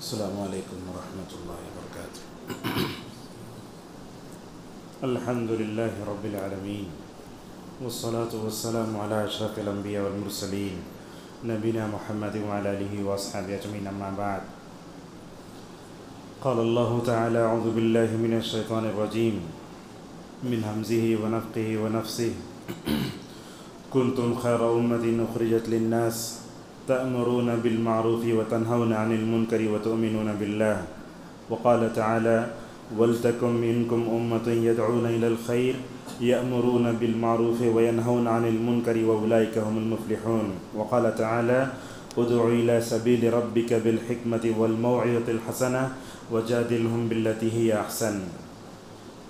السلام علیکم ورحمۃ اللہ وبرکاتہ۔ الحمد للہ رب العالمین والصلاة والسلام علی اشرف الانبیاء والمرسلین نبینا محمد وعلی آلہ واصحابہ اجمعین، اما بعد۔ قال اللہ تعالی اعوذ باللہ من الشیطان الرجیم من ہمزہ ونفخہ ونفثہ کنتم خیر امۃ اخرجت للناس تأمرون بالمعروف وتنهون عن المنکر وتؤمنون باللہ۔ وقال تعالی ولتکن منکم امۃ یدعون الی الخیر یأمرون بالمعروف وینہون عن المنکر واولئک هم المفلحون۔ وقال تعالی ادع الی سبیل ربک بالحکمۃ والموعظۃ الحسنہ وجادلهم بالتي هي احسن۔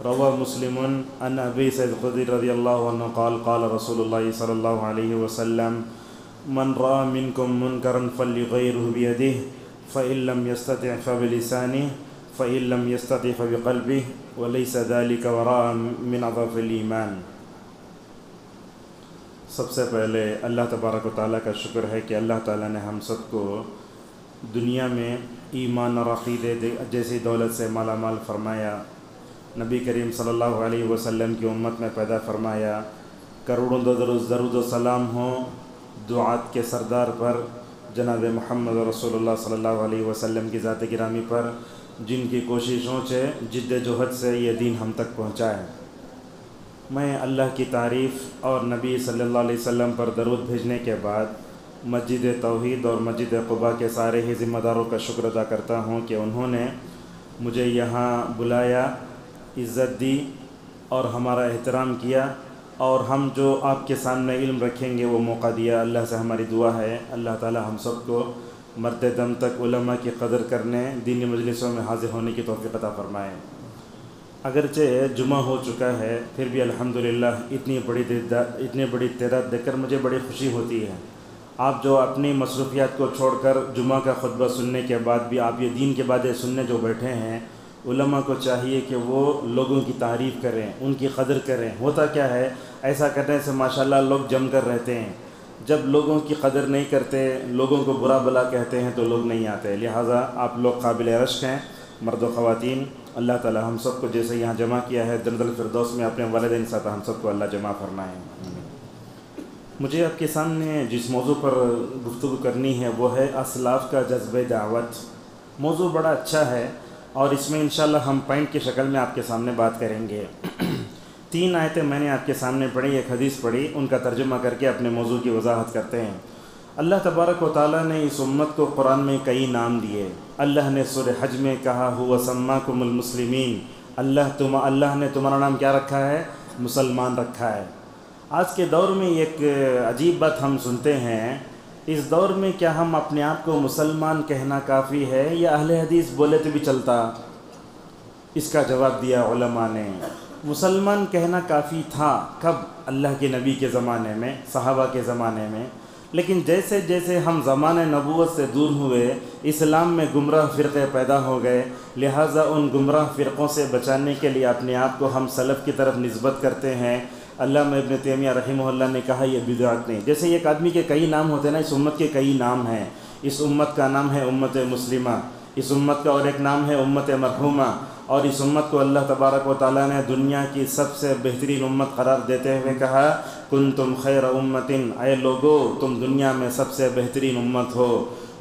روى مسلم عن ابی سعید خدری رضی اللہ عنہ قال قال رسول اللہ صلی اللہ علیہ وسلم من رأى منكم منكرا فليغيره بيده فإن لم يستطع فبلسانه فإن لم يستطع فبقلبه وليس ذلك وراء من أضعف الإيمان۔ سب سے پہلے اللہ تبارک و تعالیٰ کا شکر ہے کہ اللہ تعالیٰ نے ہم سب کو دنیا میں ایمان اور عقیدے جیسی دولت سے مالا مال فرمایا، نبی کریم صلی اللہ علیہ وسلم کی امت میں پیدا فرمایا۔ کروڑوں درود و سلام ہوں دعات کے سردار پر، جناب محمد رسول اللہ صلی اللہ علیہ وسلم کی ذات گرامی پر، جن کی کوششوں سے جد جہد سے یہ دین ہم تک پہنچا ہے۔ میں اللہ کی تعریف اور نبی صلی اللہ علیہ وسلم پر درود بھیجنے کے بعد مسجد توحید اور مسجد قباء کے سارے ہی ذمہ داروں کا شکر ادا کرتا ہوں کہ انہوں نے مجھے یہاں بلایا، عزت دی اور ہمارا احترام کیا، اور ہم جو آپ کے سامنے علم رکھیں گے وہ موقع دیا۔ اللہ سے ہماری دعا ہے اللہ تعالی ہم سب کو مرتے دم تک علماء کی قدر کرنے، دینی مجلسوں میں حاضر ہونے کی توفیق عطا فرمائے۔ اگرچہ جمعہ ہو چکا ہے پھر بھی الحمدللہ اتنی بڑی تعداد دیکھ کر مجھے بڑی خوشی ہوتی ہے۔ آپ جو اپنی مصروفیات کو چھوڑ کر جمعہ کا خطبہ سننے کے بعد بھی آپ یہ دین کے باتیں سننے جو بیٹھے ہیں، علماء کو چاہیے کہ وہ لوگوں کی تعریف کریں، ان کی قدر کریں۔ ہوتا کیا ہے، ایسا کرنے سے ماشاءاللہ لوگ جم کر رہتے ہیں۔ جب لوگوں کی قدر نہیں کرتے، لوگوں کو برا بلا کہتے ہیں تو لوگ نہیں آتے۔ لہٰذا آپ لوگ قابل رشک ہیں، مرد و خواتین۔ اللہ تعالی ہم سب کو جیسے یہاں جمع کیا ہے جنت الفردوس میں اپنے والدین ساتھ ہم سب کو اللہ جمع فرمائے۔ مجھے آپ کے سامنے جس موضوع پر گفتگو کرنی ہے وہ ہے اسلاف کا جذبہ دعوت۔ موضوع بڑا اچھا ہے اور اس میں انشاءاللہ ہم پوائنٹ کی شکل میں آپ کے سامنے بات کریں گے۔ 3 آیتیں میں نے آپ کے سامنے پڑھی، ایک حدیث پڑھی، ان کا ترجمہ کر کے اپنے موضوع کی وضاحت کرتے ہیں۔ اللہ تبارک و تعالیٰ نے اس امت کو قرآن میں کئی نام دیے۔ اللہ نے سورہ حج میں کہا ہوا سماکم المسلمین، اللہ نے تمہارا نام کیا رکھا ہے؟ مسلمان رکھا ہے۔ آج کے دور میں ایک عجیب بات ہم سنتے ہیں، اس دور میں کیا ہم اپنے آپ کو مسلمان کہنا کافی ہے یا اہل حدیث بولے تو بھی چلتا؟ اس کا جواب دیا علماء نے، مسلمان کہنا کافی تھا۔ کب؟ اللہ کے نبی کے زمانے میں، صحابہ کے زمانے میں۔ لیکن جیسے جیسے ہم زمانے نبوت سے دور ہوئے، اسلام میں گمراہ فرقے پیدا ہو گئے، لہٰذا ان گمراہ فرقوں سے بچانے کے لیے اپنے آپ کو ہم سلف کی طرف نسبت کرتے ہیں۔ علامہ ابن تیمیہ رحمہ اللہ نے کہا یہ بدعت نہیں۔ جیسے ایک آدمی کے کئی نام ہوتے ہیں نا، اس امت کے کئی نام ہیں۔ اس امت کا نام ہے امت مسلمہ، اس امت کا اور ایک نام ہے امت مرحومہ، اور اس امت کو اللہ تبارک و تعالیٰ نے دنیا کی سب سے بہترین امت قرار دیتے ہوئے کہا کنتم خیر امت، اے لوگو تم دنیا میں سب سے بہترین امت ہو۔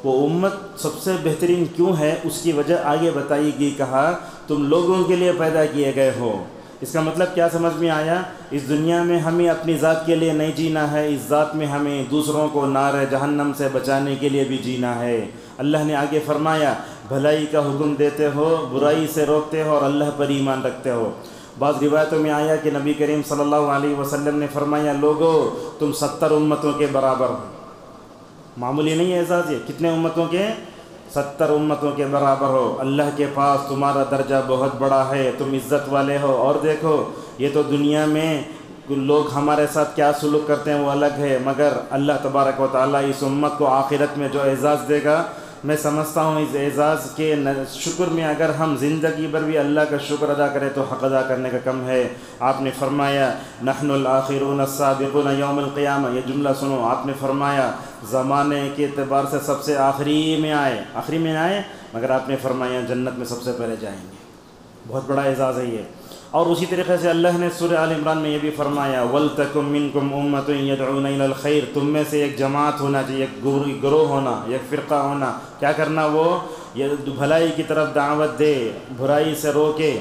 وہ امت سب سے بہترین کیوں ہے اس کی وجہ آگے بتائی گئی، کہا تم لوگوں کے لیے پیدا کیے گئے ہو۔ اس کا مطلب کیا سمجھ میں آیا؟ اس دنیا میں ہمیں اپنی ذات کے لیے نہیں جینا ہے، اس ذات میں ہمیں دوسروں کو نار جہنم سے بچانے کے لیے بھی جینا ہے۔ اللہ نے آگے فرمایا بھلائی کا حکم دیتے ہو، برائی سے روکتے ہو اور اللہ پر ایمان رکھتے ہو۔ بعض روایتوں میں آیا کہ نبی کریم صلی اللہ علیہ وسلم نے فرمایا لوگو تم 70 امتوں کے برابر ہو۔ معمولی نہیں ہے اعزاز، یہ کتنے امتوں کے؟ 70 امتوں کے برابر ہو۔ اللہ کے پاس تمہارا درجہ بہت بڑا ہے، تم عزت والے ہو۔ اور دیکھو یہ تو دنیا میں لوگ ہمارے ساتھ کیا سلوک کرتے ہیں وہ الگ ہے، مگر اللہ تبارک و تعالیٰ اس امت کو آخرت میں جو اعزاز دے گا، میں سمجھتا ہوں اس اعزاز کے شکر میں اگر ہم زندگی بھر بھی اللہ کا شکر ادا کریں تو حق ادا کرنے کا کم ہے۔ آپ نے فرمایا نحن الآخرون السابقون یوم القیامہ، یہ جملہ سنو، آپ نے فرمایا زمانے کے اعتبار سے سب سے آخری میں آئے مگر آپ نے فرمایا جنت میں سب سے پہلے جائیں گے. بہت بڑا اعزاز ہے یہ. اور اسی طریقے سے اللہ نے سورہ آل عمران میں یہ بھی فرمایا وَلْتَكُن مِّنكُمْ أُمَّةٌ يَدْعُونَ إِلَى الْخَيْرِ، تم میں سے ایک جماعت ہونا چاہیے، ایک گروہ ہونا، ایک فرقہ ہونا. کیا کرنا؟ وہ یہ بھلائی کی طرف دعوت دے، برائی سے روکے.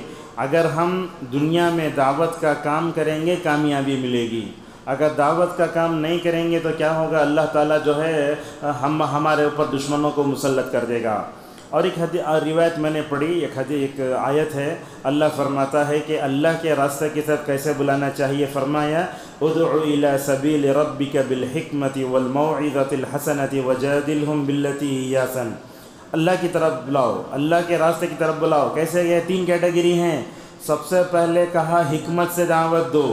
اگر ہم دنیا میں دعوت کا کام کریں گے کامیابی ملے گی. اگر دعوت کا کام نہیں کریں گے تو کیا ہوگا؟ اللہ تعالیٰ جو ہے ہمارے اوپر دشمنوں کو مسلط کر دے گا. اور ایک روایت میں نے پڑھی، ایک آیت ہے، اللہ فرماتا ہے کہ اللہ کے راستے کی طرف کیسے بلانا چاہیے. فرمایا ادع الی سبیل ربک بالحکمت والموعظۃ الحسنۃ وجادلہم باللتی ہی احسن. اللہ کی طرف بلاؤ، اللہ کے راستے کی طرف بلاؤ. کیسے؟ یہ 3 کیٹیگری ہیں. سب سے پہلے کہا حکمت سے دعوت دو.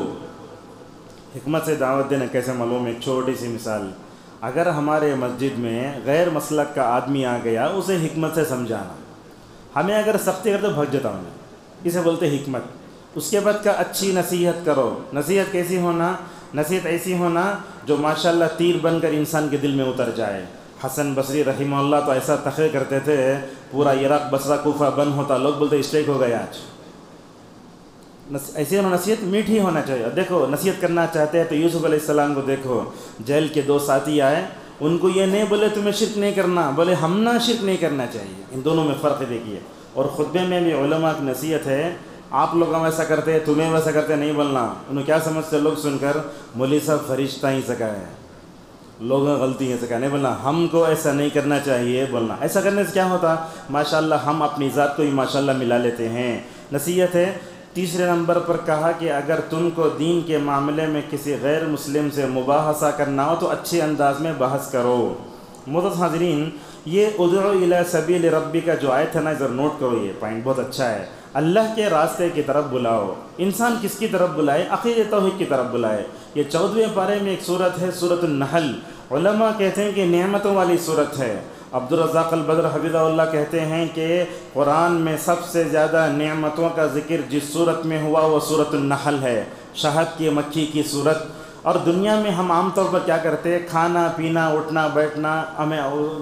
حکمت سے دعوت دینا کیسے معلوم ہے؟ ایک چھوٹی سی مثال. اگر ہمارے مسجد میں غیر مسلک کا آدمی آ گیا، اسے حکمت سے سمجھانا. ہمیں اگر سختی کرتے بھگ جاتا ہوں، اسے بولتے حکمت. اس کے بعد کا اچھی نصیحت کرو. نصیحت کیسی ہونا؟ نصیحت ایسی ہونا جو ماشاءاللہ تیر بن کر انسان کے دل میں اتر جائے. حسن بصری رحمہ اللہ تو ایسا تقریر کرتے تھے، پورا عراق بصرہ کوفہ بند ہوتا، لوگ بولتے اسٹرائک ہو گیا آج. ایسی نصیحت میٹھی ہونا چاہیے. دیکھو نصیحت کرنا چاہتے ہیں تو یوسف علیہ السلام کو دیکھو، جیل کے 2 ساتھی آئے، ان کو یہ نہیں بولے تمہیں شرک نہیں کرنا، بولے ہم نہ شرک نہیں کرنا چاہیے. ان دونوں میں فرق دیکھیے. اور خطبے میں بھی علماء کی نصیحت ہے، آپ لوگ ہم ایسا کرتے ہیں، تمہیں ویسا کرتے نہیں بولنا. انہوں کیا سمجھتے لوگ سن کر؟ مولوی صاحب فرشتہ ہی سکھایا ہے، لوگوں غلطی ہے سکھایا نہیں بولنا. ہم کو ایسا نہیں کرنا چاہیے بولنا. ایسا کرنے سے کیا ہوتا؟ ماشاءاللہ ہم اپنی ذات کو ہی ماشاءاللہ ملا لیتے ہیں. نصیحت ہے. تیسرے نمبر پر کہا کہ اگر تم کو دین کے معاملے میں کسی غیر مسلم سے مباحثہ کرنا ہو تو اچھے انداز میں بحث کرو. معزز حاضرین، یہ ادع الی سبیل ربی کا جو آیت ہے نا، ذرا نوٹ کرو، یہ پوائنٹ بہت اچھا ہے. اللہ کے راستے کی طرف بلاؤ. انسان کس کی طرف بلائے؟ عقیدۃ توحید کی طرف بلائے. یہ 14ویں پارے میں ایک صورت ہے، سورۃ النحل. علماء کہتے ہیں کہ نعمتوں والی صورت ہے. عبدالرزاق البدر حفظہ اللہ کہتے ہیں کہ قرآن میں سب سے زیادہ نعمتوں کا ذکر جس صورت میں ہوا وہ سورۃ النحل ہے، شہد کی مکھی کی صورت. اور دنیا میں ہم عام طور پر کیا کرتے ہیں؟ کھانا پینا اٹھنا بیٹھنا ہمیں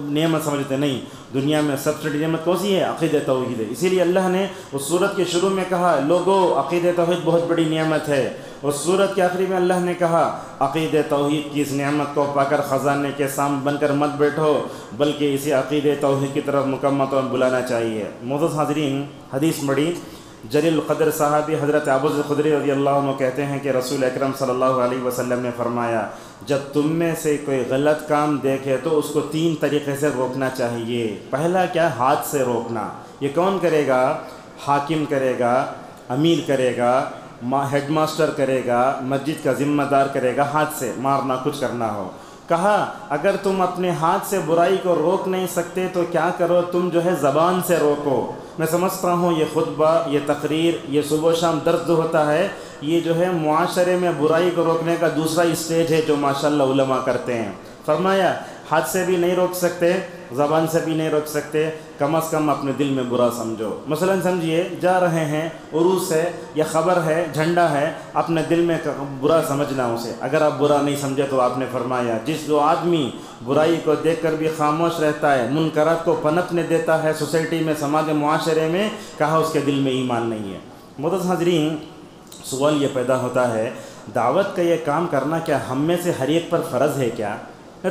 نعمت سمجھتے نہیں. دنیا میں سب سے بڑی نعمت کون سی ہے؟ عقیدۃ توحید ہے. اسی لیے اللہ نے اس صورت کے شروع میں کہا لوگو عقیدۃ توحید بہت بڑی نعمت ہے. اس صورت کے آخری میں اللہ نے کہا عقیدۃ توحید کی اس نعمت کو پا کر خزانے کے سام بن کر مت بیٹھو، بلکہ اسی عقیدۃ توحید کی طرف مکمل طور پر بلانا چاہیے. معزز حاضرین، حدیث بڑی جلیل القدر صحابی حضرت ابو ذر خدری رضی اللہ عنہ کہتے ہیں کہ رسول اکرم صلی اللہ علیہ وسلم نے فرمایا جب تم میں سے کوئی غلط کام دیکھے تو اس کو 3 طریقے سے روکنا چاہیے. پہلا کیا؟ ہاتھ سے روکنا. یہ کون کرے گا؟ حاکم کرے گا، امیر کرے گا، ہیڈ ماسٹر کرے گا، مسجد کا ذمہ دار کرے گا. ہاتھ سے مارنا، کچھ کرنا ہو. کہا اگر تم اپنے ہاتھ سے برائی کو روک نہیں سکتے تو کیا کرو؟ تم جو ہے زبان سے روکو. میں سمجھتا ہوں یہ خطبہ، یہ تقریر، یہ صبح و شام درد ہوتا ہے، یہ جو ہے معاشرے میں برائی کو روکنے کا دوسرا اسٹیج ہے جو ماشاءاللہ علماء کرتے ہیں. فرمایا ہاتھ سے بھی نہیں روک سکتے، زبان سے بھی نہیں روک سکتے، کم از کم اپنے دل میں برا سمجھو. مثلا سمجھیے جا رہے ہیں، عروس ہے یا خبر ہے، جھنڈا ہے، اپنے دل میں برا سمجھنا اسے. اگر آپ برا نہیں سمجھے تو آپ نے فرمایا جو آدمی برائی کو دیکھ کر بھی خاموش رہتا ہے، منکرات کو پنپنے دیتا ہے سوسائٹی میں، سماج معاشرے میں، کہا اس کے دل میں ایمان نہیں ہے. معزز حاضرین، سوال یہ پیدا ہوتا ہے دعوت کا یہ کام کرنا کیا ہم میں سے ہر ایک پر فرض ہے کیا؟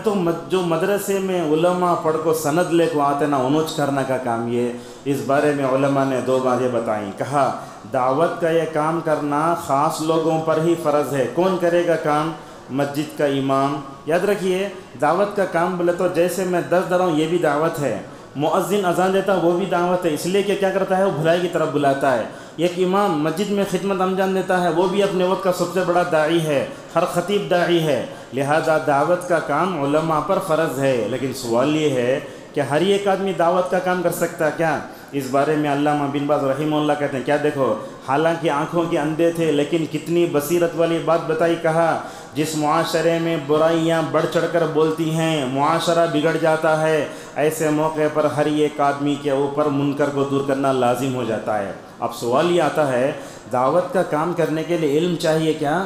تو جو مدرسے میں علماء پڑھ کو سند لے کو آتے نا انوچ کرنا کا کام، یہ اس بارے میں علماء نے 2 باتیں بتائیں. کہا دعوت کا یہ کام کرنا خاص لوگوں پر ہی فرض ہے. کون کرے گا کام؟ مسجد کا امام. یاد رکھیے دعوت کا کام بولے تو جیسے میں 10 دے رہا ہوں یہ بھی دعوت ہے، مؤذن اذان دیتا وہ بھی دعوت ہے، اس لیے کہ کیا کرتا ہے؟ وہ بھلائی کی طرف بلاتا ہے. ایک امام مسجد میں خدمت انجام دیتا ہے، وہ بھی اپنے وقت کا سب سے بڑا داعی ہے، ہر خطیب داعی ہے. لہذا دعوت کا کام علماء پر فرض ہے. لیکن سوال یہ ہے کہ ہر ایک آدمی دعوت کا کام کر سکتا ہے کیا؟ اس بارے میں علامہ بن باز رحمہ اللہ کہتے ہیں کیا دیکھو، حالانکہ آنکھوں کے اندھے تھے لیکن کتنی بصیرت والی بات بتائی. کہا جس معاشرے میں برائیاں بڑھ چڑھ کر بولتی ہیں معاشرہ بگڑ جاتا ہے، ایسے موقع پر ہر ایک آدمی کے اوپر منکر کو دور کرنا لازم ہو جاتا ہے. اب سوال یہ آتا ہے دعوت کا کام کرنے کے لیے علم چاہیے کیا؟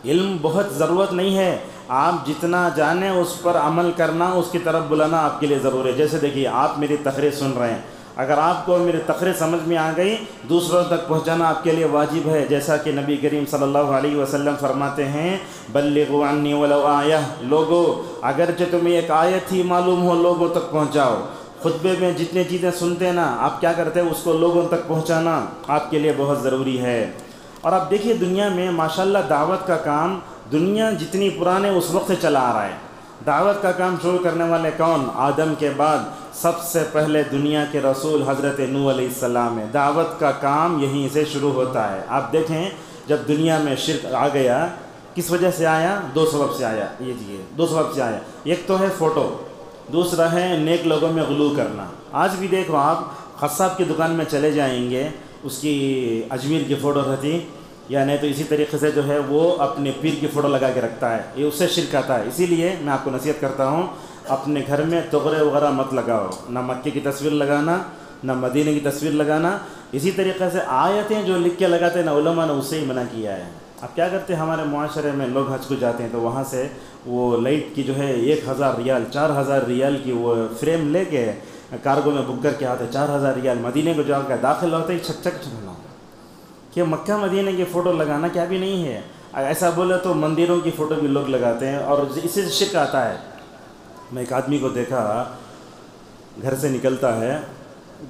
علم بہت ضرورت نہیں ہے، آپ جتنا جانیں اس پر عمل کرنا، اس کی طرف بلانا آپ کے لیے ضروری ہے. جیسے دیکھیے آپ میری تقریر سن رہے ہیں، اگر آپ کو میری تقریر سمجھ میں آ گئی دوسروں تک پہنچانا آپ کے لیے واجب ہے، جیسا کہ نبی کریم صلی اللہ علیہ وسلم فرماتے ہیں بلغوا عنی ولو آیہ، لوگوں اگرچہ تمہیں ایک آیت ہی معلوم ہو لوگوں تک پہنچاؤ۔ خطبے میں جتنی چیزیں سنتے ہیں نا آپ کیا کرتے ہیں، اس کو لوگوں تک پہنچانا آپ کے لیے بہت ضروری ہے۔ اور اب دیکھیے دنیا میں ماشاءاللہ دعوت کا کام دنیا جتنی پرانے اس وقت سے چلا آ رہا ہے۔ دعوت کا کام شروع کرنے والے کون؟ آدم کے بعد سب سے پہلے دنیا کے رسول حضرت نوح علیہ السلام ہے۔ دعوت کا کام یہیں سے شروع ہوتا ہے۔ آپ دیکھیں جب دنیا میں شرک آ گیا کس وجہ سے آیا؟ دو سبب سے آیا، دو سبب سے آیا۔ ایک تو ہے فوٹو، دوسرا ہے نیک لوگوں میں غلو کرنا۔ آج بھی دیکھو آپ قصاب کی دکان میں چلے جائیں گے، اس کی اجمیر کی فوٹو رہتی، یا نہیں تو اسی طریقے سے جو ہے وہ اپنے پیر کی فوٹو لگا کے رکھتا ہے، یہ اس سے شرک آتا ہے۔ اسی لیے میں آپ کو نصیحت کرتا ہوں اپنے گھر میں تغرے وغیرہ مت لگاؤ، نہ مکے کی تصویر لگانا نہ مدینے کی تصویر لگانا۔ اسی طریقے سے آیتیں جو لکھ کے لگاتے ہیں نا علماء نے اسے ہی منع کیا ہے۔ اب کیا کرتے ہیں ہمارے معاشرے میں لوگ حج کو جاتے ہیں تو وہاں سے وہ لائٹ کی جو ہے 1000 ریال 4000 ریال کی وہ فریم لے کے کارگو میں بک کر کے آتے، 4000 ریال مدینے کو جا کر داخل ہوتے ہی چھک چھک چھکنا کہ مکہ مدینے کی فوٹو لگانا کیا بھی نہیں ہے۔ ایسا بولے تو مندروں کی فوٹو بھی لوگ لگاتے ہیں اور اس سے شرک آتا ہے۔ میں ایک آدمی کو دیکھا گھر سے نکلتا ہے،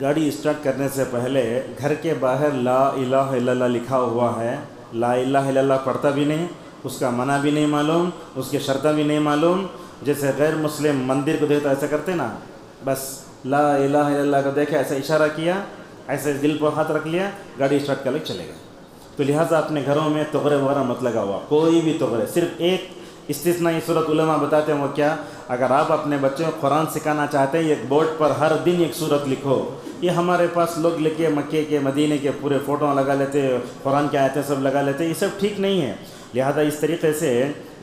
گاڑی اسٹارٹ کرنے سے پہلے گھر کے باہر لا الہ الا اللہ لکھا ہوا ہے، لا الہ الا اللہ پڑھتا بھی نہیں، اس کا منع بھی نہیں معلوم، اس کی شرطیں بھی نہیں معلوم۔ جیسے غیر مسلم مندر کو دیکھتا ایسا کرتے نا، بس لا الہ الا اللہ کو دیکھا ایسا اشارہ کیا، ایسے دل پر ہاتھ رکھ لیا، گاڑی اسٹارٹ کر لے چلے گئے۔ تو لہٰذا اپنے گھروں میں تغرے وغیرہ مت لگا ہوا، کوئی بھی تغرے۔ صرف ایک استثنائی صورت علماء بتاتے ہیں، وہ کیا؟ اگر آپ اپنے بچوں کو قرآن سکھانا چاہتے ہیں ایک بورڈ پر ہر دن ایک صورت لکھو۔ یہ ہمارے پاس لوگ لکھ کے مکے کے مدینے کے پورے فوٹو لگا لیتے، قرآن کی آیتیں سب لگا لیتے، یہ سب ٹھیک نہیں ہے۔ لہذا اس طریقے سے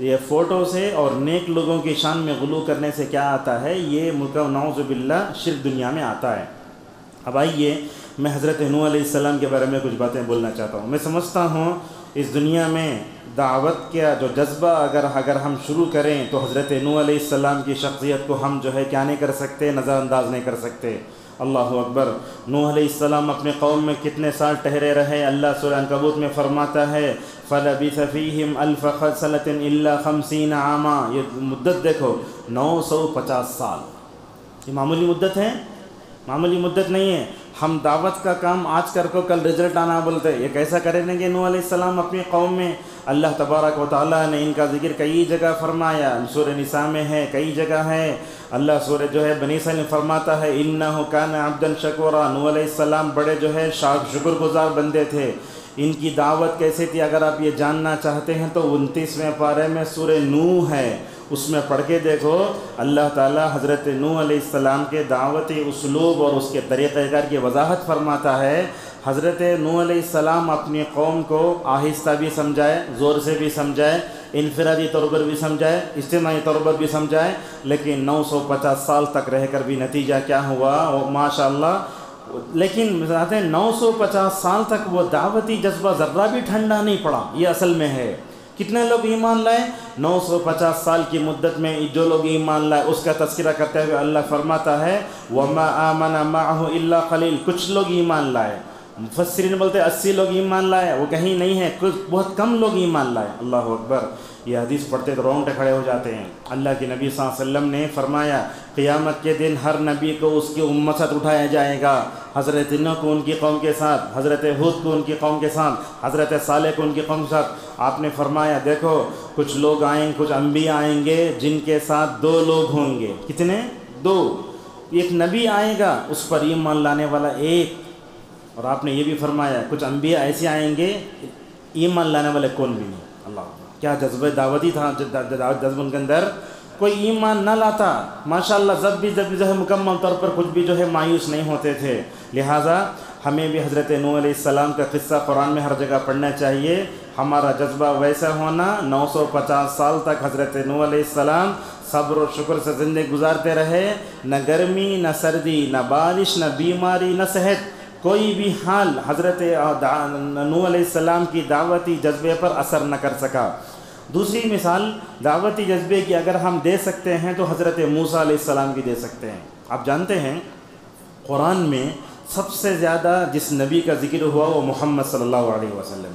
یہ فوٹو سے اور نیک لوگوں کی شان میں غلو کرنے سے کیا آتا ہے؟ یہ نعوذ باللہ شرک دنیا میں آتا ہے۔ اب آئیے میں حضرت نوح علیہ السلام کے بارے میں کچھ باتیں بولنا چاہتا ہوں۔ میں سمجھتا ہوں اس دنیا میں دعوت کا جو جذبہ اگر ہم شروع کریں تو حضرت نوح علیہ السلام کی شخصیت کو ہم جو ہے کیا نہیں کر سکتے، نظر انداز نہیں کر سکتے۔ اللہ اکبر۔ نوح علیہ السلام اپنے قوم میں کتنے سال ٹھہرے رہے؟ اللہ سورہ عنکبوت میں فرماتا ہے فَلَبِثَ فِيهِمْ أَلْفَ سَنَةٍ إِلَّا 50 عَامًا۔ یہ مدت دیکھو 950 سال، یہ معمولی مدت ہے؟ معمولی مدت نہیں ہے۔ ہم دعوت کا کام آج کر کو کل رزلٹ آنا بولتے ہیں، یہ کیسا کریں گے نوح علیہ السلام اپنی قوم میں؟ اللہ تبارک و تعالیٰ نے ان کا ذکر کئی جگہ فرمایا، سورہ نساء میں ہے، کئی جگہ ہے۔ اللہ سورہ جو ہے بنی اسرائیل میں فرماتا ہے انہ کان عبدا شکورا، نوح علیہ السلام بڑے جو ہے شکر گزار بندے تھے۔ ان کی دعوت کیسے تھی اگر آپ یہ جاننا چاہتے ہیں تو 29ویں پارے میں سورہ نوح ہے، اس میں پڑھ کے دیکھو۔ اللہ تعالیٰ حضرت نوح علیہ السلام کے دعوتی اسلوب اور اس کے طریقہ کار کی وضاحت فرماتا ہے۔ حضرت نوح علیہ السلام اپنی قوم کو آہستہ بھی سمجھائے، زور سے بھی سمجھائے، انفرادی طور پر بھی سمجھائے، اجتماعی طور پر بھی سمجھائے، لیکن 950 سال تک رہ کر بھی نتیجہ کیا ہوا؟ ماشاءاللہ۔ لیکن 950 سال تک وہ دعوتی جذبہ ذرہ بھی ٹھنڈا نہیں پڑا، یہ اصل میں ہے۔ کتنے لوگ ایمان لائے؟ 950 سال کی مدت میں جو لوگ ایمان لائے اس کا تذکرہ کرتے ہوئے اللہ فرماتا ہے وَمَا آمَنَ مَعَهُ إِلَّا قَلِيلٌ، کچھ لوگ ایمان لائے۔ مفسرین بولتے 80 لوگ ایمان لائے، وہ کہیں نہیں ہے، کچھ بہت کم لوگ ایمان لائے۔ اللہ اکبر۔ یہ حدیث پڑھتے تو رونگٹے کھڑے ہو جاتے ہیں۔ اللہ کے نبی صلی اللہ علیہ وسلم نے فرمایا قیامت کے دن ہر نبی کو اس کی امت ساتھ اٹھایا جائے گا۔ حضرت نوح کو ان کی قوم کے ساتھ، حضرت ہود کو ان کی قوم کے ساتھ، حضرت صالح کو ان کی قوم کے ساتھ۔ آپ نے فرمایا دیکھو کچھ لوگ آئیں، کچھ انبیاء آئیں گے جن کے ساتھ 2 لوگ ہوں گے۔ کتنے؟ 2۔ ایک نبی آئے گا اس پر ایمان لانے والا ایک، اور آپ نے یہ بھی فرمایا کچھ انبیاء ایسے آئیں گے ایمان لانے والے کون بھی نہیں۔ اللہ کیا جذبہ دعوتی تھا، جذبہ ان کے اندر، کوئی ایمان نہ لاتا ماشاءاللہ، جب بھی جو ہے مکمل طور پر کچھ بھی جو ہے مایوس نہیں ہوتے تھے۔ لہٰذا ہمیں بھی حضرت نوح علیہ السلام کا قصہ قرآن میں ہر جگہ پڑھنا چاہیے۔ ہمارا جذبہ ویسا ہونا 950 سال تک حضرت نوح علیہ السلام صبر و شکر سے زندگی گزارتے رہے، نہ گرمی نہ سردی نہ بارش نہ بیماری نہ صحت، کوئی بھی حال حضرت نوح علیہ السلام کی دعوتی جذبے پر اثر نہ کر سکا۔ دوسری مثال دعوتی جذبے کی اگر ہم دے سکتے ہیں تو حضرت موسیٰ علیہ السلام کی دے سکتے ہیں۔ آپ جانتے ہیں قرآن میں سب سے زیادہ جس نبی کا ذکر ہوا وہ محمد صلی اللہ علیہ وسلم.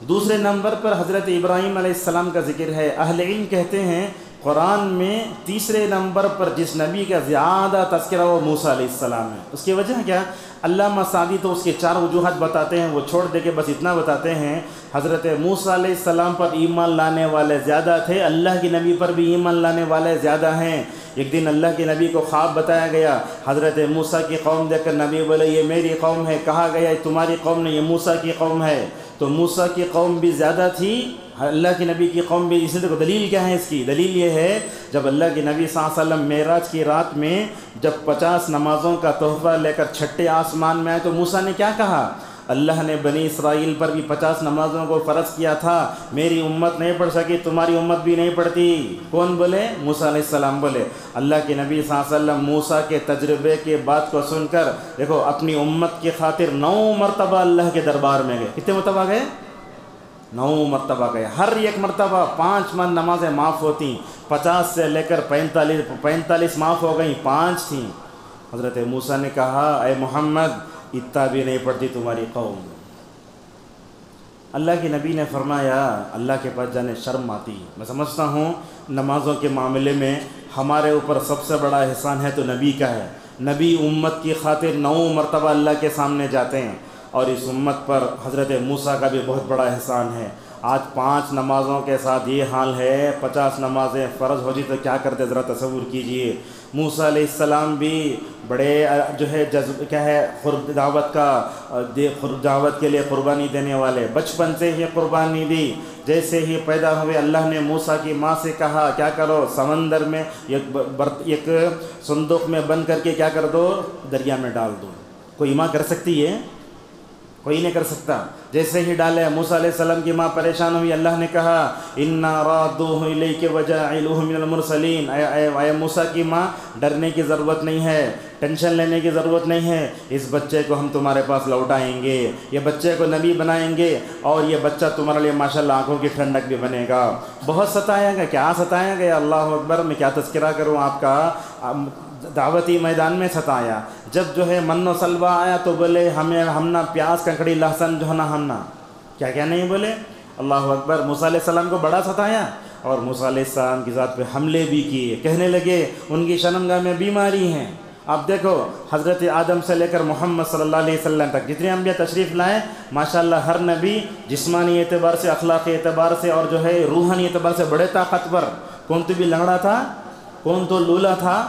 دوسرے نمبر پر حضرت ابراہیم علیہ السلام کا ذکر ہے. اہل علم کہتے ہیں قرآن میں تیسرے نمبر پر جس نبی کا زیادہ تذکرہ وہ موسیٰ علیہ السلام ہے. اس کی وجہ کیا؟ علامہ سعدی تو اس کے 4 وجوہات بتاتے ہیں، وہ چھوڑ دے کے بس اتنا بتاتے ہیں حضرت موسیٰ علیہ السلام پر ایمان لانے والے زیادہ تھے، اللہ کے نبی پر بھی ایمان لانے والے زیادہ ہیں. ایک دن اللہ کے نبی کو خواب بتایا گیا، حضرت موسیٰ کی قوم دیکھ کر نبی بولے یہ میری قوم ہے. کہا گیا تمہاری قوم نہیں، یہ موسیٰ کی قوم ہے. تو موسیٰ کی قوم بھی زیادہ تھی، اللہ کے نبی کی قوم بھی. اسی طرح دلیل کیا ہے اس کی؟ دلیل یہ ہے جب اللہ کے نبی صلی اللہ علیہ وسلم معراج کی رات میں جب 50 نمازوں کا تحفہ لے کر چھٹے آسمان میں آئے تو موسیٰ نے کیا کہا؟ اللہ نے بنی اسرائیل پر بھی 50 نمازوں کو فرض کیا تھا، میری امت نہیں پڑھ سکی، تمہاری امت بھی نہیں پڑھتی. کون بولے؟ موسیٰ علیہ السلام بولے. اللہ کے نبی صلی اللہ علیہ وسلم موسیٰ کے تجربے کے بات کو سن کر دیکھو اپنی امت کی خاطر 9 مرتبہ اللہ کے دربار میں گئے. کتنے مرتبہ گئے؟ 9 مرتبہ گئے. ہر ایک مرتبہ 5 نمازیں معاف ہوتی، 50 سے لے کر 45 معاف ہو گئیں، 5 تھیں. حضرت موسیٰ نے کہا اے محمد اتنا بھی نہیں پڑھتی تمہاری قوم. اللہ کے نبی نے فرمایا اللہ کے پاس جانے شرم آتی. میں سمجھتا ہوں نمازوں کے معاملے میں ہمارے اوپر سب سے بڑا احسان ہے تو نبی کا ہے. نبی امت کی خاطر 9 مرتبہ اللہ کے سامنے جاتے ہیں، اور اس امت پر حضرت موسیٰ کا بھی بہت بڑا احسان ہے. آج 5 نمازوں کے ساتھ یہ حال ہے، 50 نمازیں فرض ہو جی تو کیا کرتے ذرا تصور کیجئے. موسیٰ علیہ السلام بھی بڑے جو ہے کیا ہے دعوت کے لیے قربانی دینے والے، بچپن سے ہی قربانی دی. جیسے ہی پیدا ہوئے اللہ نے موسیٰ کی ماں سے کہا کیا کرو، سمندر میں ایک صندوق میں بند کر کے کیا کر دو، دریا میں ڈال دو. کوئی ماں کر سکتی ہے؟ کوئی نہیں کر سکتا. جیسے ہی ڈالے موسیٰ علیہ السلام کی ماں پریشان ہوئی، اللہ نے کہا اِنَّا رَادُّوهُ إِلَيْكَ وَجَاعِلُوهُ مِنَ الْمُرْسَلِينَ. اے موسیٰ کی ماں ڈرنے کی ضرورت نہیں ہے، ٹینشن لینے کی ضرورت نہیں ہے. اس بچے کو ہم تمہارے پاس لوٹائیں گے، یہ بچے کو نبی بنائیں گے، اور یہ بچہ تمہارے لیے ماشاءاللہ آنکھوں کی ٹھنڈک بھی بنے گا. بہت ستایا گیا. کیا ستایا گیا؟ اللہ اکبر. میں کیا تذکرہ کروں آپ کا. دعوتی میدان میں ستایا. جب جو ہے من و سلوہ آیا تو بولے ہم نہ پیاز ککڑی لہسن جو ہے نا ہم نہ کیا نہیں بولے. اللہ اکبر. موسیٰ علیہ السلام کو بڑا ستایا، اور موسیٰ علیہ السلام کی ذات پہ حملے بھی کیے. کہنے لگے ان کی شرمگاہ میں بیماری ہیں. آپ دیکھو حضرت آدم سے لے کر محمد صلی اللہ علیہ وسلم تک جتنے انبیاء تشریف لائے ماشاءاللہ ہر نبی جسمانی اعتبار سے، اخلاقی اعتبار سے، اور جو ہے روحانی اعتبار سے بڑے طاقتور. کون تو بھی لنگڑا تھا، کون تو لولا تھا،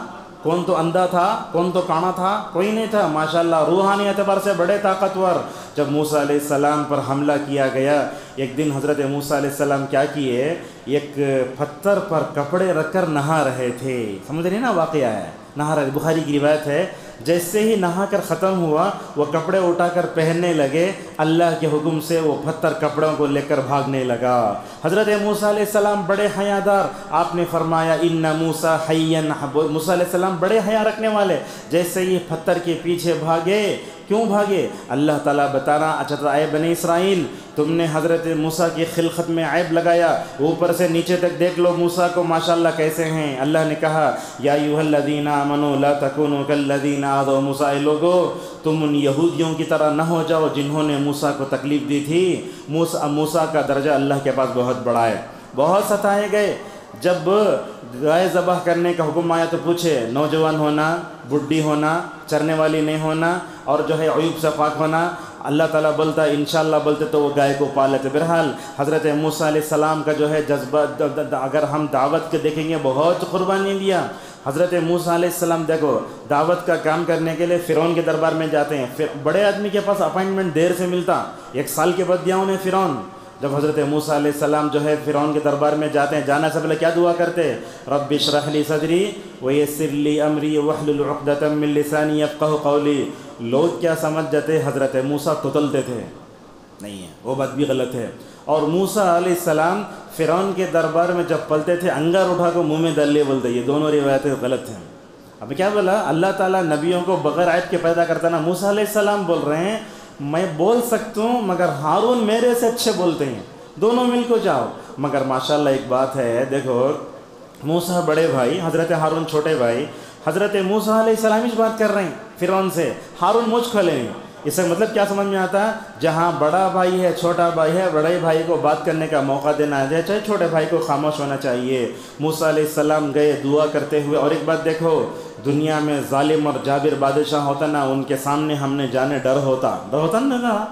کون تو اندھا تھا، کون تو کانا تھا، کوئی نہیں تھا. ماشاءاللہ روحانی اعتبار سے بڑے طاقتور. جب موسیٰ علیہ السلام پر حملہ کیا گیا، ایک دن حضرت موسیٰ علیہ السلام کیا کیے، ایک پتھر پر کپڑے رکھ کر نہا رہے تھے. سمجھ رہے نا واقعہ ہے، نہا رہے. بخاری کی روایت ہے جیسے ہی نہا کر ختم ہوا وہ کپڑے اٹھا کر پہننے لگے، اللہ کے حکم سے وہ پتھر کپڑوں کو لے کر بھاگنے لگا. حضرت موسیٰ علیہ السلام بڑے حیادار. آپ نے فرمایا ان موسیٰ حیّن. موسیٰ علیہ السلام بڑے حیا رکھنے والے. جیسے ہی پتھر کے پیچھے بھاگے، کیوں بھاگے؟ اللہ تعالیٰ بتانا اچھا تھا اے بنی اسرائیل تم نے حضرت موسیٰ کی خلقت میں عیب لگایا، اوپر سے نیچے تک دیکھ لو موسیٰ کو ماشاءاللہ کیسے ہیں. اللہ نے کہا یا ایھا الذین آمنوا لا تکونوا کالذین آذوا موسیٰ. لوگو تم ان یہودیوں کی طرح نہ ہو جاؤ جنہوں نے موسیٰ کو تکلیف دی تھی. موسیٰ کا درجہ اللہ کے پاس بہت بڑا ہے. بہت ستائے گئے. جب گائے ذبح کرنے کا حکم آیا تو پوچھے نوجوان ہونا، بڈھی ہونا، چرنے والی نہیں ہونا، اور جو ہے عیوب سے پاک ہونا. اللہ تعالیٰ بولتا انشاءاللہ بولتے تو وہ گائے کو پال لیتے. بہرحال حضرت موسیٰ علیہ السلام کا جو ہے جذبہ اگر ہم دعوت کے دیکھیں گے بہت قربانی دیا. حضرت موسیٰ علیہ السلام دیکھو دعوت کا کام کرنے کے لیے فرعون کے دربار میں جاتے ہیں. بڑے آدمی کے پاس اپائنٹمنٹ دیر سے ملتا، 1 سال کے بعد دیا انہیں فرعون. جب حضرت موسیٰ علیہ السلام جو ہے فرعون کے دربار میں جاتے ہیں، جانا سے پہلے کیا دعا کرتے؟ رب اشرح لی صدری ویسر لی امری واحلل عقدۃ من لسانی یفقہوا قولی. لوگ کیا سمجھ جاتے حضرت موسیٰ تتلتے تھے؟ نہیں ہے، وہ بات بھی غلط ہے. اور موسیٰ علیہ السلام فرعون کے دربار میں جب پلتے تھے انگار اٹھا کو منہ میں ڈال لیے بولتے. یہ دونوں روایتیں غلط ہیں. اب کیا بولا؟ اللہ تعالیٰ نبیوں کو بغیر عیب کے پیدا کرتا نا. موسیٰ علیہ السلام بول رہے ہیں میں بول سکتا ہوں مگر ہارون میرے سے اچھے بولتے ہیں، دونوں مل کو جاؤ. مگر ماشاءاللہ ایک بات ہے، دیکھو موسیٰ بڑے بھائی، حضرت ہارون چھوٹے بھائی. حضرت موسیٰ علیہ السلام ہی بات کر رہے ہیں فرعون سے، ہارون مجھ کھولے ہیں۔ اس کا مطلب کیا سمجھ میں آتا ہے؟ جہاں بڑا بھائی ہے چھوٹا بھائی ہے، بڑے بھائی کو بات کرنے کا موقع دینا ہے، چاہے چھوٹے بھائی کو خاموش ہونا چاہیے۔ موسیٰ علیہ السلام گئے دعا کرتے ہوئے۔ اور ایک بات دیکھو، دنیا میں ظالم اور جابر بادشاہ ہوتا نا، ان کے سامنے ہم نے جانے ڈر ہوتا نا۔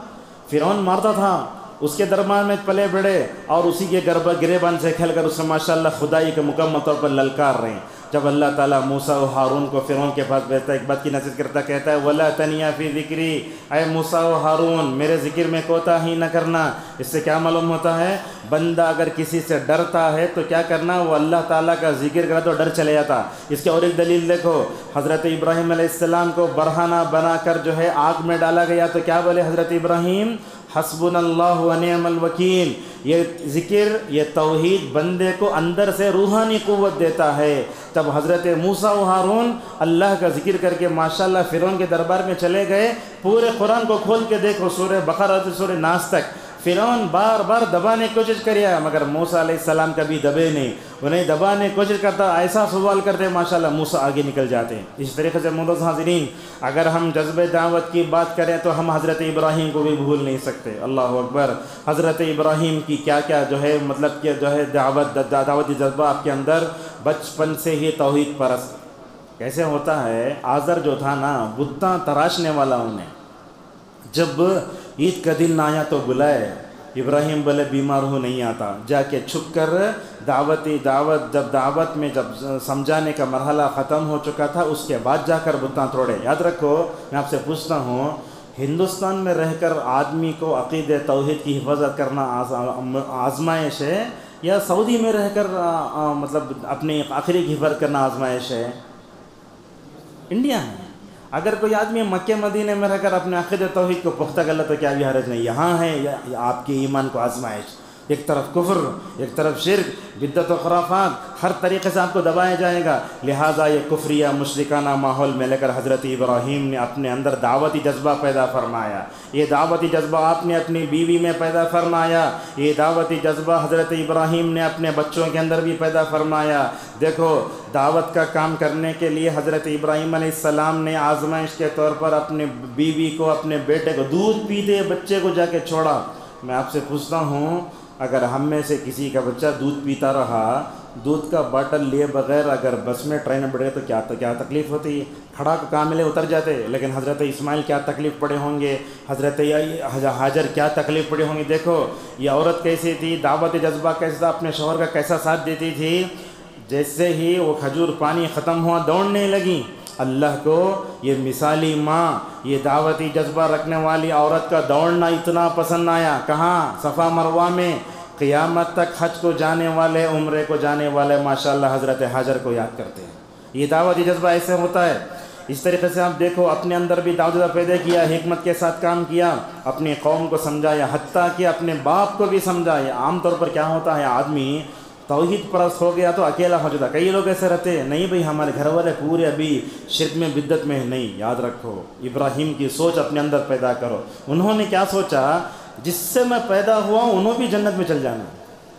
فرعون مارتا تھا، اس کے دربار میں پلے بڑے اور اسی کے گریبان سے کھیل کر اس نے ماشاءاللہ خدائی کے مکمل طور پر للکار رہے ہیں۔ جب اللہ تعالیٰ موسیٰ و ہارون کو فرعون کے پاس بھیجتا ہے، ایک بات کی نصیحت کرتا، کہتا ہے وَلَا تَنِيَا فِي ذِكْرِي، اے موسیٰ و ہارون میرے ذکر میں کوتاہی نہ کرنا۔ اس سے کیا معلوم ہوتا ہے؟ بندہ اگر کسی سے ڈرتا ہے تو کیا کرنا؟ وہ اللہ تعالیٰ کا ذکر کرا تو ڈر چلے جاتا۔ اس کی اور ایک دلیل دیکھو، حضرت ابراہیم علیہ السلام کو برہنہ بنا کر جو ہے آگ میں ڈالا گیا تو کیا بولے حضرت ابراہیم؟ حسبنا اللہ و نعم الوکیل۔ یہ ذکر، یہ توحید بندے کو اندر سے روحانی قوت دیتا ہے۔ تب حضرت موسیٰ و ہارون اللہ کا ذکر کر کے ماشاءاللہ فرعون کے دربار میں چلے گئے۔ پورے قرآن کو کھول کے دیکھو، سورہ بقرہ سے سورہ ناس تک فرعون بار بار دبانے کی کوشش کریا، مگر موسیٰ علیہ السلام کبھی دبے نہیں۔ انہیں دبانے کی کوشش کرتا، ایسا سوال کرتے ماشاءاللہ موسیٰ آگے نکل جاتے ہیں۔ اس طریقے سے معزز حاضرین، اگر ہم جذبہ دعوت کی بات کریں تو ہم حضرت ابراہیم کو بھی بھول نہیں سکتے۔ اللہ اکبر۔ حضرت ابراہیم کی کیا کیا جو ہے مطلب کہ جو ہے دعوتی جذبہ آپ کے اندر بچپن سے ہی توحید پرست۔ کیسے ہوتا ہے؟ آزر جو تھا نا، بتاں تراشنے والا انہیں، جب عید کا دن آیا تو بلائے، ابراہیم بولے بیمار ہو نہیں آتا، جا کے چھپ کر دعوت جب دعوت میں جب سمجھانے کا مرحلہ ختم ہو چکا تھا، اس کے بعد جا کر بتاں توڑے۔ یاد رکھو، میں آپ سے پوچھتا ہوں، ہندوستان میں رہ کر آدمی کو عقیدہ توحید کی حفاظت کرنا آزمائش ہے، یا سعودی میں رہ کر مطلب اپنی آخری کی حفاظت کرنا آزمائش ہے؟ انڈیا ہے۔ اگر کوئی آدمی مکہ مدینے میں رہ کر اپنے عقیدہ توحید کو پختہ کر لے تو کیا بھی حرج نہیں۔ یہاں ہے آپ کے ایمان کو آزمائش، ایک طرف کفر، ایک طرف شرک، بدعت و خرافات، ہر طریقے سے آپ کو دبایا جائے گا۔ لہٰذا یہ کفریہ مشرکانہ ماحول میں لے کر حضرت ابراہیم نے اپنے اندر دعوتی جذبہ پیدا فرمایا۔ یہ دعوتی جذبہ آپ نے اپنی بیوی میں پیدا فرمایا، یہ دعوتی جذبہ حضرت ابراہیم نے اپنے بچوں کے اندر بھی پیدا فرمایا۔ دیکھو، دعوت کا کام کرنے کے لیے حضرت ابراہیم علیہ السلام نے آزمائش کے طور پر اپنے بیوی کو، اپنے بیٹے کو، دودھ پیتے بچے کو جا کے چھوڑا۔ میں آپ سے پوچھتا ہوں، اگر ہم میں سے کسی کا بچہ دودھ پیتا رہا، دودھ کا باٹل لیے بغیر اگر بس میں ٹرین میں بڑھے تو کیا تکلیف ہوتی ہے؟ کھڑا کاملے اتر جاتے۔ لیکن حضرت اسماعیل کیا تکلیف پڑے ہوں گے، حضرت ہاجر کیا تکلیف پڑے ہوں گے۔ دیکھو یہ عورت کیسی تھی، دعوت جذبہ کیسا تھا، اپنے شوہر کا کیسا ساتھ دیتی تھی۔ جیسے ہی وہ کھجور پانی ختم ہوا دوڑنے لگی۔ اللہ کو یہ مثالی ماں، یہ دعوتی جذبہ رکھنے والی عورت کا دوڑنا اتنا پسند آیا۔ کہاں؟ صفا مروہ میں۔ قیامت تک حج کو جانے والے، عمرے کو جانے والے ماشاءاللہ حضرت ہاجر کو یاد کرتے ہیں۔ یہ دعوتی جذبہ ایسے ہوتا ہے۔ اس طریقے سے آپ دیکھو، اپنے اندر بھی دعوت جذبہ پیدا کیا، حکمت کے ساتھ کام کیا، اپنی قوم کو سمجھایا، حتیٰ کہ اپنے باپ کو بھی سمجھایا۔ عام طور پر کیا ہوتا ہے، آدمی توحید پرست ہو گیا تو اکیلا ہو جاتا۔ کئی لوگ ایسے رہتے ہیں، نہیں بھائی ہمارے گھر والے پورے ابھی شرک میں بدعت میں نہیں۔ یاد رکھو، ابراہیم کی سوچ اپنے اندر پیدا کرو۔ انہوں نے کیا سوچا؟ جس سے میں پیدا ہوا ہوں انہوں بھی جنت میں چل جانا۔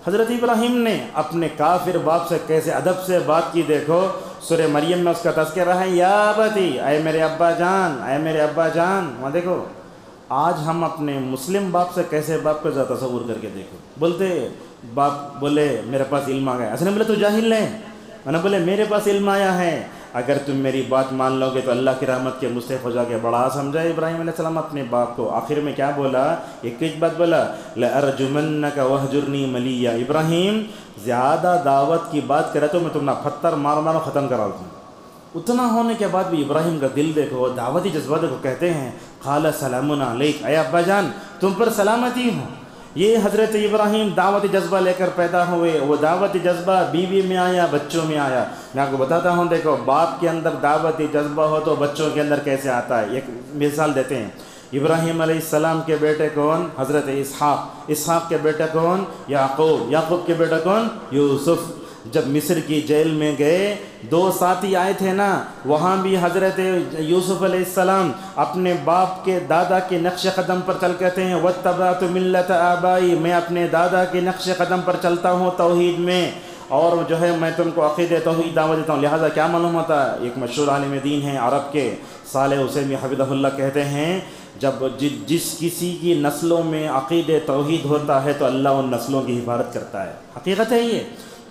حضرت ابراہیم نے اپنے کافر باپ سے کیسے ادب سے بات کی، دیکھو سورہ مریم میں اس کا تذکرہ ہے، یا ابتی، اے میرے ابا جان، اے میرے ابا جان۔ وہاں دیکھو، آج ہم اپنے مسلم باپ سے کیسے باپ کو ذرا تصور کر کے دیکھو۔ بولتے باپ بولے میرے پاس علم آ گیا، ایسے نہیں بولے تو جاہل ہے، میں نے بولے میرے پاس علم آیا ہے، اگر تم میری بات مان لو گے تو اللہ کی رحمت کے مستحق ہو جا کے۔ بڑا سمجھا ابراہیم علیہ السلام اپنے باپ کو۔ آخر میں کیا بولا؟ ایک بات بولا، لَأَرْجُمَنَّكَ وَهْجُرْنِي مَلِيًّا۔ ابراہیم زیادہ دعوت کی بات کرے تو میں تمہیں پتھر مار ختم کرا دوں۔ اتنا ہونے کے بعد بھی ابراہیم کا دل دیکھو، دعوتی جذبہ دیکھو، کہتے ہیں قال سلام علیک، اے ابا جان تم پر سلامتی ہو۔ یہ حضرت ابراہیم دعوتی جذبہ لے کر پیدا ہوئے۔ وہ دعوتی جذبہ بیوی میں آیا، بچوں میں آیا۔ میں آپ کو بتاتا ہوں، دیکھو باپ کے اندر دعوتی جذبہ ہو تو بچوں کے اندر کیسے آتا ہے۔ ایک مثال دیتے ہیں، ابراہیم علیہ السلام کے بیٹے کون؟ حضرت اسحاق۔ اسحاق کے بیٹے کون؟ یعقوب۔ یعقوب کے بیٹے کون؟ یوسف۔ جب مصر کی جیل میں گئے، دو ساتھی آئے تھے نا، وہاں بھی حضرت یوسف علیہ السلام اپنے باپ کے دادا کے نقش قدم پر چل کہتے ہیں وَاتَّبَعْتُ مِلَّةَ آبائی، میں اپنے دادا کے نقش قدم پر چلتا ہوں توحید میں۔ اور جو ہے میں تم کو عقیدہ توحید دعوت دیتا ہوں. لہٰذا کیا معلوم ہوتا ہے؟ ایک مشہور عالم دین ہیں عرب کے، صالح حسینی حفظہ اللہ، کہتے ہیں جب جس کسی کی نسلوں میں عقیدہ توحید ہوتا ہے تو اللہ ان نسلوں کی حفاظت کرتا ہے. حقیقت ہے یہ،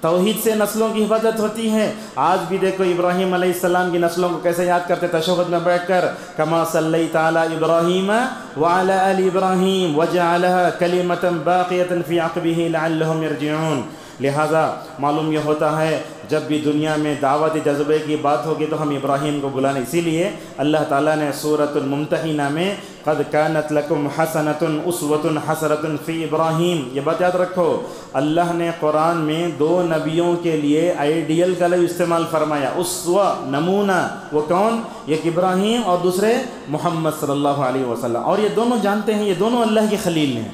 توحید سے نسلوں کی حفاظت ہوتی ہے. آج بھی دیکھو ابراہیم علیہ السلام کی نسلوں کو کیسے یاد کرتے تشہد میں بیٹھ کر، کما صلیت علی ابراہیم وعلی آل ابراہیم وجعلها کلمۃ باقیۃ فی عقبہ لعلہم یرجعون. لہٰذا معلوم یہ ہوتا ہے جب بھی دنیا میں دعوت جذبے کی بات ہوگی تو ہم ابراہیم کو بلانا. اسی لیے اللہ تعالیٰ نے سورۃ الممتحنہ میں قد کانت لکم حسنۃ اسوۃ حسنۃ فی ابراہیم، یہ بات یاد رکھو. اللہ نے قرآن میں دو نبیوں کے لیے آئیڈیل کا لفظ استعمال فرمایا، اسوہ نمونہ. وہ کون؟ ایک ابراہیم اور دوسرے محمد صلی اللہ علیہ وسلم. اور یہ دونوں جانتے ہیں یہ دونوں اللہ کے خلیل ہیں.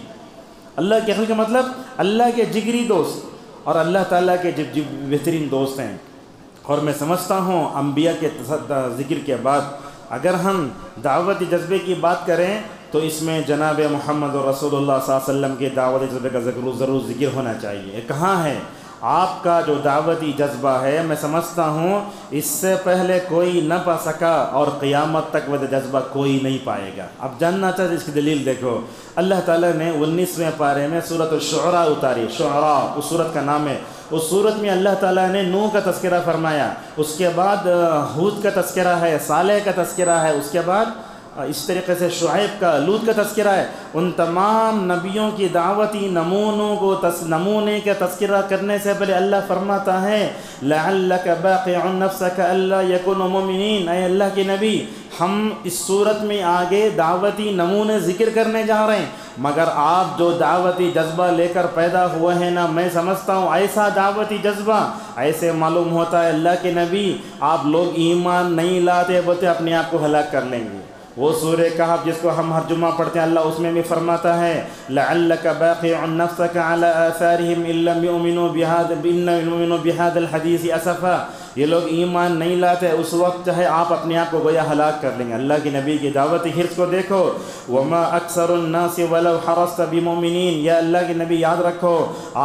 اللہ کے خلیل کا مطلب اللہ کے جگری دوست اور اللہ تعالیٰ کے بہترین دوست ہیں. اور میں سمجھتا ہوں انبیاء کے ذکر کے بعد اگر ہم دعوت جذبے کی بات کریں تو اس میں جناب محمد رسول اللہ صلی اللہ علیہ وسلم کے دعوت جذبے کا ضرور ذکر ہونا چاہیے. کہاں ہے آپ کا جو دعوتی جذبہ ہے؟ میں سمجھتا ہوں اس سے پہلے کوئی نہ پا سکا اور قیامت تک وہ جذبہ کوئی نہیں پائے گا. اب جاننا چاہتے اس کی دلیل دیکھو. اللہ تعالیٰ نے 19ویں پارے میں سورۃ الشعراء اتاری. شعراء اس سورت کا نام ہے. اس سورت میں اللہ تعالیٰ نے نوح کا تذکرہ فرمایا، اس کے بعد ہود کا تذکرہ ہے، صالح کا تذکرہ ہے، اس کے بعد اس طریقے سے شعیب کا، لوط کا تذکرہ ہے. ان تمام نبیوں کی دعوتی نمونوں کو نمونے کا تذکرہ کرنے سے پہلے اللہ فرماتا ہے لعلک باقع نفسک الا یکونوا مؤمنین. اے اللہ کے نبی، ہم اس صورت میں آگے دعوتی نمونے ذکر کرنے جا رہے ہیں، مگر آپ جو دعوتی جذبہ لے کر پیدا ہوئے ہیں نا، میں سمجھتا ہوں ایسا دعوتی جذبہ، ایسے معلوم ہوتا ہے اللہ کے نبی آپ لوگ ایمان نہیں لاتے بولتے اپنے آپ کو ہلاک کر لیں گے. وہ سورہ کہف جس کو ہم ہر جمعہ پڑھتے ہیں، اللہ اس میں بھی فرماتا ہے لعلک باقع نفسک علی آثارہم ان لم یؤمنوا بہذا الحدیث اسفا. یہ لوگ ایمان نہیں لاتے، اس وقت چاہے آپ اپنے آپ کو گویا ہلاک کر لیں گے. اللہ کے نبی کی دعوتی حرص کو دیکھو. وما اکثر الناس ولو حرصت بمؤمنین. یا اللہ کے نبی یاد رکھو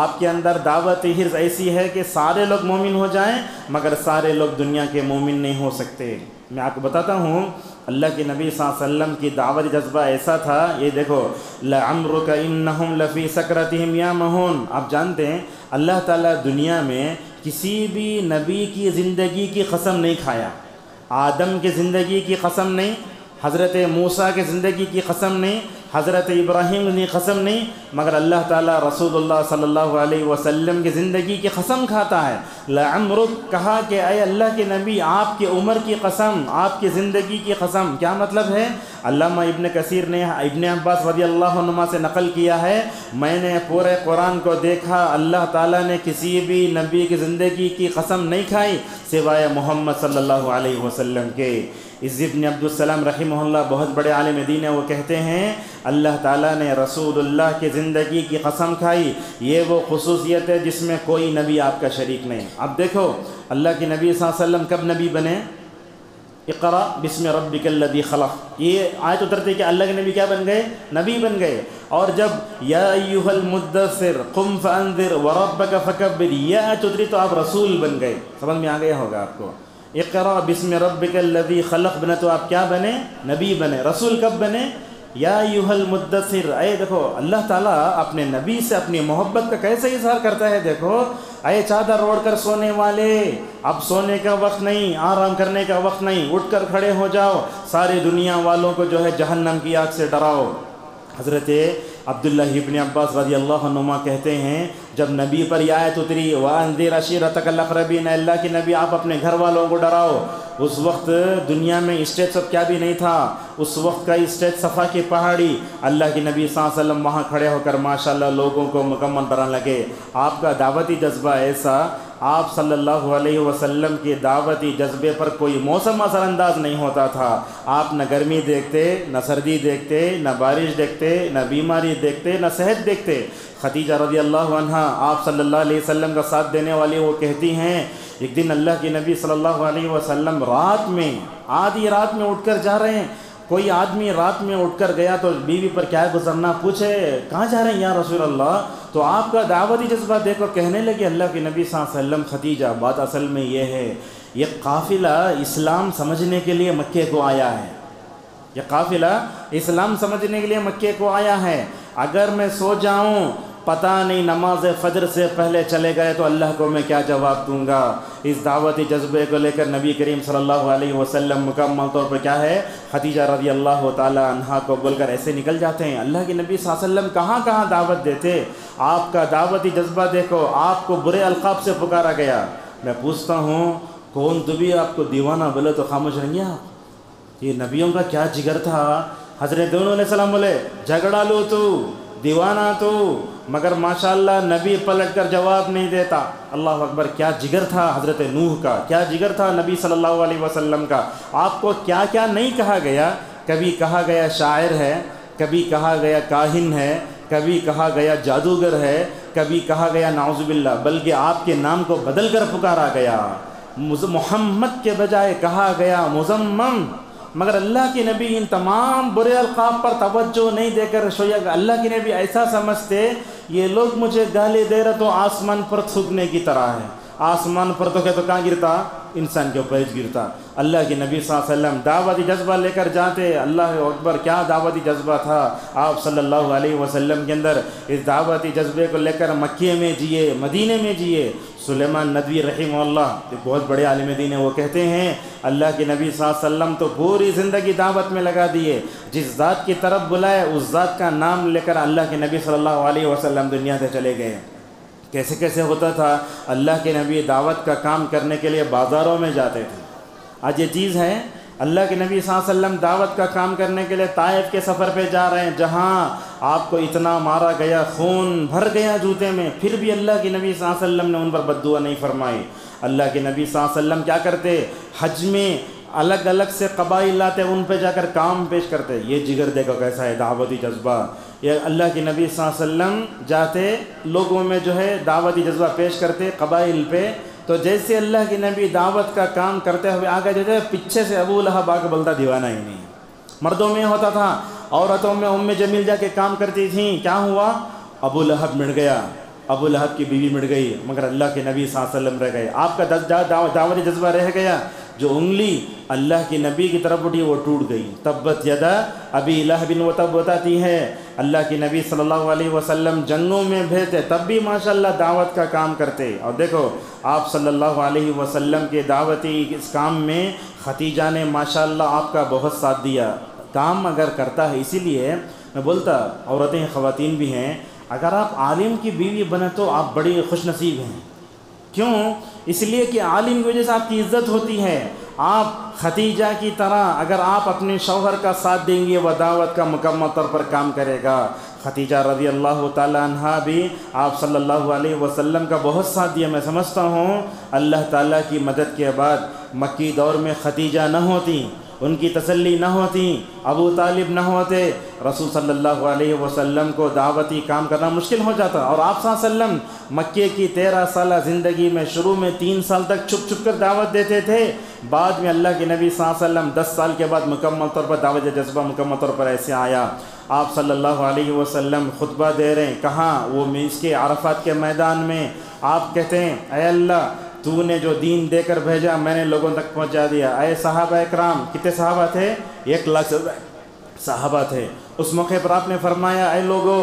آپ کے اندر دعوتی حرص ایسی ہے کہ سارے لوگ مومن ہو جائیں مگر سارے لوگ دنیا کے مومن نہیں ہو سکتے. میں آپ کو بتاتا ہوں اللہ کے نبی صلی اللہ علیہ وسلم کی دعوت جذبہ ایسا تھا. یہ دیکھو لعمرک انہم لفی سکرتہم یعمہون. آپ جانتے ہیں اللہ تعالیٰ دنیا میں کسی بھی نبی کی زندگی کی قسم نہیں کھایا. آدم کی زندگی کی قسم نہیں، حضرت موسیٰ کی زندگی کی قسم نہیں، حضرت ابراہیم کی قسم نہیں، مگر اللہ تعالیٰ رسول اللہ صلی اللہ علیہ وسلم کی زندگی کی قسم کھاتا ہے. لعمرک کہا کہ اے اللہ کے نبی آپ کی عمر کی قسم، آپ کی زندگی کی قسم. کیا مطلب ہے؟ علامہ ابن کثیر نے ابن عباس رضی اللہ عنہما سے نقل کیا ہے، میں نے پورے قرآن کو دیکھا اللہ تعالیٰ نے کسی بھی نبی کی زندگی کی قسم نہیں کھائی سوائے محمد صلی اللہ علیہ وسلم کے. عز بن عبد السلام رحمہ اللہ بہت بڑے عالم دین ہیں، وہ کہتے ہیں اللہ تعالیٰ نے رسول اللہ کی زندگی کی قسم کھائی. یہ وہ خصوصیت ہے جس میں کوئی نبی آپ کا شریک نہیں. اب دیکھو اللہ کے نبی صلی اللہ علیہ وسلم کب نبی بنے؟ اقرا بسم ربک الذی خلق. یہ آیت اترتے کہ اللہ کے نبی کیا بن گئے؟ نبی بن گئے. اور جب یا ایھا المدثر قم فانذر وربک فکبر یہ آیت اتری تو آپ رسول بن گئے. سمجھ میں آ گیا ہوگا آپ کو. اقرا بسم ربک الذی خلق بنے تو آپ کیا بنے؟ نبی بنے. رسول کب بنے؟ یا ایھا المدثر. اے دیکھو اللہ تعالیٰ اپنے نبی سے اپنی محبت کا کیسے اظہار کرتا ہے. دیکھو اے چادر اوڑھ کر سونے والے، اب سونے کا وقت نہیں، آرام کرنے کا وقت نہیں، اٹھ کر کھڑے ہو جاؤ، ساری دنیا والوں کو جو ہے جہنم کی آگ سے ڈراؤ. حضرت عبداللہ ابن عباس رضی اللہ عنہما کہتے ہیں جب نبی پر یہ آیت اتری وَأَنذِرْ عَشِيرَتَكَ الْأَقْرَبِينَ، اللہ کے نبی آپ اپنے گھر والوں کو ڈراؤ. اس وقت دنیا میں اسٹیج سب کیا بھی نہیں تھا، اس وقت کا اسٹیج صفا کی پہاڑی. اللہ کے نبی صلی اللہ علیہ وسلم وہاں کھڑے ہو کر ماشاءاللہ لوگوں کو مکمل ڈرانے لگے. آپ کا دعوتی جذبہ ایسا، آپ صلی اللہ علیہ وسلم کے دعوتی جذبے پر کوئی موسم اثر انداز نہیں ہوتا تھا. آپ نہ گرمی دیکھتے، نہ سردی دیکھتے، نہ بارش دیکھتے، نہ بیماری دیکھتے، نہ صحت دیکھتے. خدیجہ رضی اللہ عنہا آپ صلی اللہ علیہ وسلم کا ساتھ دینے والی، وہ کہتی ہیں ایک دن اللہ کے نبی صلی اللہ علیہ وسلم رات میں آدھی رات میں اٹھ کر جا رہے ہیں، کوئی آدمی رات میں اٹھ کر گیا تو بیوی پر کیا گزرنا پوچھے کہاں جا رہے ہیں یا رسول اللہ، تو آپ کا دعوتی جذبہ دیکھو، کہنے لگے اللہ کے نبی صلی اللہ علیہ وسلم خدیجہ، بات اصل میں یہ ہے یہ قافلہ اسلام سمجھنے کے لیے مکے کو آیا ہے، یہ قافلہ اسلام سمجھنے کے لیے مکے کو آیا ہے۔ اگر میں سو جاؤں پتہ نہیں نماز فجر سے پہلے چلے گئے تو اللہ کو میں کیا جواب دوں گا۔ اس دعوتی جذبے کو لے کر نبی کریم صلی اللہ علیہ وسلم مکمل طور پر کیا ہے، خدیجہ رضی اللہ تعالی عنہا کو بول کر ایسے نکل جاتے ہیں۔ اللہ کے نبی صلی اللہ علیہ وسلم کہاں کہاں دعوت دیتے، آپ کا دعوتی جذبہ دیکھو، آپ کو برے القاب سے پکارا گیا۔ میں پوچھتا ہوں کون تو بھی آپ کو دیوانہ بولے تو خاموش رہیں گے آپ؟ یہ نبیوں کا کیا جگر تھا۔ حضرت نوح علیہ السلام بولے جھگڑا لو تو، دیوانہ تو، مگر ماشاءاللہ نبی پلٹ کر جواب نہیں دیتا۔ اللہ اکبر، کیا جگر تھا حضرت نوح کا، کیا جگر تھا نبی صلی اللہ علیہ وسلم کا۔ آپ کو کیا کیا نہیں کہا گیا، کبھی کہا گیا شاعر ہے، کبھی کہا گیا کاہن ہے، کبھی کہا گیا جادوگر ہے، کبھی کہا گیا نعوذ باللہ، بلکہ آپ کے نام کو بدل کر پکارا گیا، محمد کے بجائے کہا گیا مزمم۔ مگر اللہ کے نبی ان تمام برے القاب پر توجہ نہیں دے کر شویا، اللہ کے نبی ایسا سمجھتے یہ لوگ مجھے گالی دے رہے تو آسمان پر تھوکنے کی طرح ہے، آسمان پر تو کہاں گرتا، انسان کے اوپر گرتا۔ اللہ کے نبی صلی اللہ علیہ وسلم دعوتی جذبہ لے کر جاتے، اللہ اکبر کیا دعوتی جذبہ تھا آپ صلی اللہ علیہ وسلم کے اندر۔ اس دعوتی جذبے کو لے کر مکے میں جیے، مدینے میں جیے۔ سلیمان ندوی رحمہ اللہ ایک بہت بڑے عالم دین ہیں، وہ کہتے ہیں اللہ کے نبی صلی اللہ علیہ وسلم تو پوری زندگی دعوت میں لگا دیے، جس ذات کی طرف بلائے اس ذات کا نام لے کر اللہ کے نبی صلی اللہ علیہ وسلم دنیا سے چلے گئے۔ کیسے کیسے ہوتا تھا، اللہ کے نبی دعوت کا کام کرنے کے لیے بازاروں میں جاتے تھے۔ آج یہ چیز ہے، اللہ کے نبی صلی اللہ علیہ وسلم دعوت کا کام کرنے کے لیے طائف کے سفر پہ جا رہے ہیں، جہاں آپ کو اتنا مارا گیا، خون بھر گیا جوتے میں، پھر بھی اللہ کے نبی صلی اللہ علیہ وسلم نے ان پر بد دعا نہیں فرمائی۔ اللہ کے نبی صلی اللہ علیہ وسلم کیا کرتے، حج میں الگ الگ سے قبائل لاتے، ان پہ جا کر کام پیش کرتے۔ یہ جگر دیکھو کیسا ہے دعوتی جذبہ۔ یہ اللہ کے نبی صلی اللہ علیہ وسلم جاتے لوگوں میں جو ہے دعوتی جذبہ پیش کرتے قبائل پہ، تو جیسے اللہ کے نبی دعوت کا کام کرتے ہوئے آگے جو ہے پیچھے سے ابو لہب آ کے بولتا دیوانہ ہی نہیں۔ مردوں میں ہوتا تھا، عورتوں میں ام جمیل جا کے کام کرتی تھیں، کیا ہوا، ابو لہب مٹ گیا، ابو لہب کی بیوی مٹ گئی، مگر اللہ کے نبی صلی اللہ علیہ وسلم رہ گئے۔ آپ کا دعوتی جذبہ رہ گیا، جو انگلی اللہ کی نبی کی طرف اٹھی وہ ٹوٹ گئی۔ تبت یدا ابی لہب و تب بتاتی ہے اللہ کی نبی صلی اللہ علیہ وسلم جنگوں میں بھیجتے تب بھی ماشاءاللہ دعوت کا کام کرتے۔ اور دیکھو آپ صلی اللہ علیہ وسلم کے دعوتی اس کام میں خدیجہ نے ماشاءاللہ آپ کا بہت ساتھ دیا۔ کام اگر کرتا ہے، اسی لیے میں بولتا عورتیں خواتین بھی ہیں، اگر آپ عالم کی بیوی بنے تو آپ بڑی خوش نصیب ہیں۔ کیوں؟ اس لیے کہ عالم کی وجہ سے آپ کی عزت ہوتی ہے۔ آپ خدیجہ کی طرح اگر آپ اپنے شوہر کا ساتھ دیں گے، وہ دعوت کا مکمل طور پر کام کرے گا۔ خدیجہ رضی اللہ تعالی عنہا بھی آپ صلی اللہ علیہ وسلم کا بہت ساتھ دیا۔ میں سمجھتا ہوں اللہ تعالیٰ کی مدد کے بعد مکی دور میں خدیجہ نہ ہوتی، ان کی تسلی نہ ہوتی، ابو طالب نہ ہوتے، رسول صلی اللہ علیہ وسلم کو دعوتی کام کرنا مشکل ہو جاتا۔ اور آپ صلی اللہ علیہ وسلم مکے کی 13 سالہ زندگی میں شروع میں 3 سال تک چھپ چھپ کر دعوت دیتے تھے، بعد میں اللہ کے نبی صلی اللہ علیہ وسلم 10 سال کے بعد مکمل طور پر دعوت جذبہ مکمل طور پر ایسے آیا۔ آپ صلی اللہ علیہ وسلم خطبہ دے رہے ہیں، کہاں، وہ اس کے عرفات کے میدان میں۔ آپ کہتے ہیں اے اللہ تو نے جو دین دے کر بھیجا میں نے لوگوں تک پہنچا دیا۔ اے صحابہ اکرام، کتنے صحابہ تھے؟ 1 لاکھ سے صحابہ تھے۔ اس موقع پر آپ نے فرمایا اے لوگو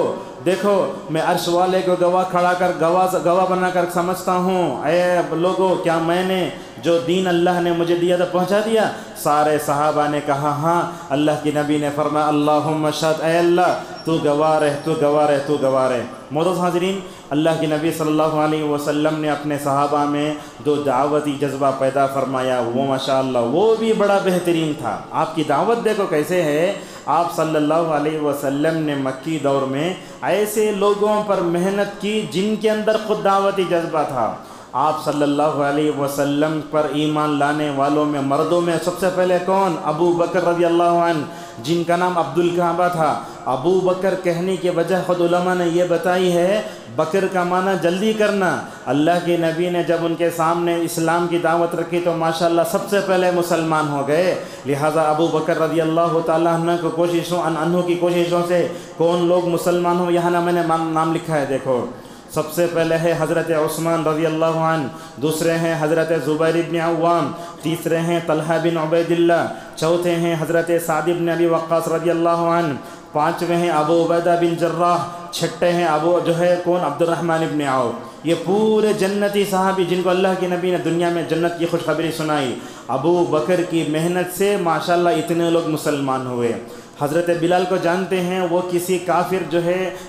دیکھو میں عرش والے کو گواہ کھڑا کر گواہ بنا کر سمجھتا ہوں، اے لوگو کیا میں نے جو دین اللہ نے مجھے دیا تھا پہنچا دیا؟ سارے صحابہ نے کہا ہاں۔ اللہ کے نبی نے فرمایا اللہم شہد، اے اللہ تو گواہ رہ، تو گواہ رہ، تو گواہ رہ۔ معزز حاضرین، اللہ کے نبی صلی اللہ علیہ وسلم نے اپنے صحابہ میں جو دعوتی جذبہ پیدا فرمایا وہ ماشاءاللہ وہ بھی بڑا بہترین تھا۔ آپ کی دعوت دیکھو کیسے ہے۔ آپ صلی اللہ علیہ وسلم نے مکی دور میں ایسے لوگوں پر محنت کی جن کے اندر خود دعوتی جذبہ تھا۔ آپ صلی اللہ علیہ وسلم پر ایمان لانے والوں میں مردوں میں سب سے پہلے کون؟ ابو بکر رضی اللہ عنہ، جن کا نام عبد الکعبہ تھا۔ ابو بکر کہنے کی وجہ خود علماء نے یہ بتائی ہے، بکر کا معنی جلدی کرنا۔ اللہ کے نبی نے جب ان کے سامنے اسلام کی دعوت رکھی تو ماشاءاللہ سب سے پہلے مسلمان ہو گئے۔ لہٰذا ابو بکر رضی اللہ تعالیٰ عنہ کی کوششوں سے کون لوگ مسلمان ہو، یہاں میں نے نام لکھا ہے، دیکھو۔ سب سے پہلے ہے حضرت عثمان رضی اللہ عنہ، دوسرے ہیں حضرت زبیر بن عوام، تیسرے ہیں طلحہ بن عبید اللہ، چوتھے ہیں حضرت سعد بن ابی وقاص رضی اللہ عنہ، پانچویں ہیں ابو عبیدہ بن جراح، چھٹے ہیں عبد الرحمن بن عوف۔ یہ پورے جنتی صحابی جن کو اللہ کے نبی نے دنیا میں جنت کی خوشخبری سنائی، ابو بکر کی محنت سے ماشاءاللہ اتنے لوگ مسلمان ہوئے۔ حضرت بلال کو جانتے ہیں، وہ کسی کافر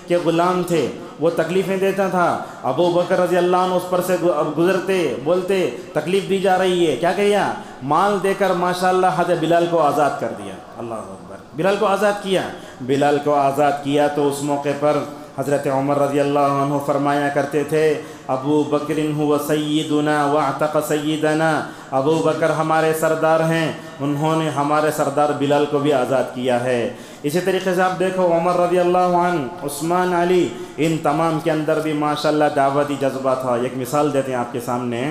کہ غلام تھے، وہ تکلیفیں دیتا تھا۔ ابو بکر رضی اللہ عنہ اس پر سے گزرتے، بولتے تکلیف دی جا رہی ہے، کیا کہیا؟ مال دے کر ماشاءاللہ حضرت بلال کو آزاد کر دیا۔ اللہ اکبر، بلال کو آزاد کیا۔ بلال کو آزاد کیا تو اس موقع پر حضرت عمر رضی اللہ عنہ فرمایا کرتے تھے، ابو بکر هو سیدنا واعتق سیدنا، ابو بکر ہمارے سردار ہیں، انہوں نے ہمارے سردار بلال کو بھی آزاد کیا ہے۔ اسی طریقے سے آپ دیکھو عمر رضی اللہ عنہ، عثمان، علی، ان تمام کے اندر بھی ماشاءاللہ دعوتی جذبہ تھا۔ ایک مثال دیتے ہیں آپ کے سامنے۔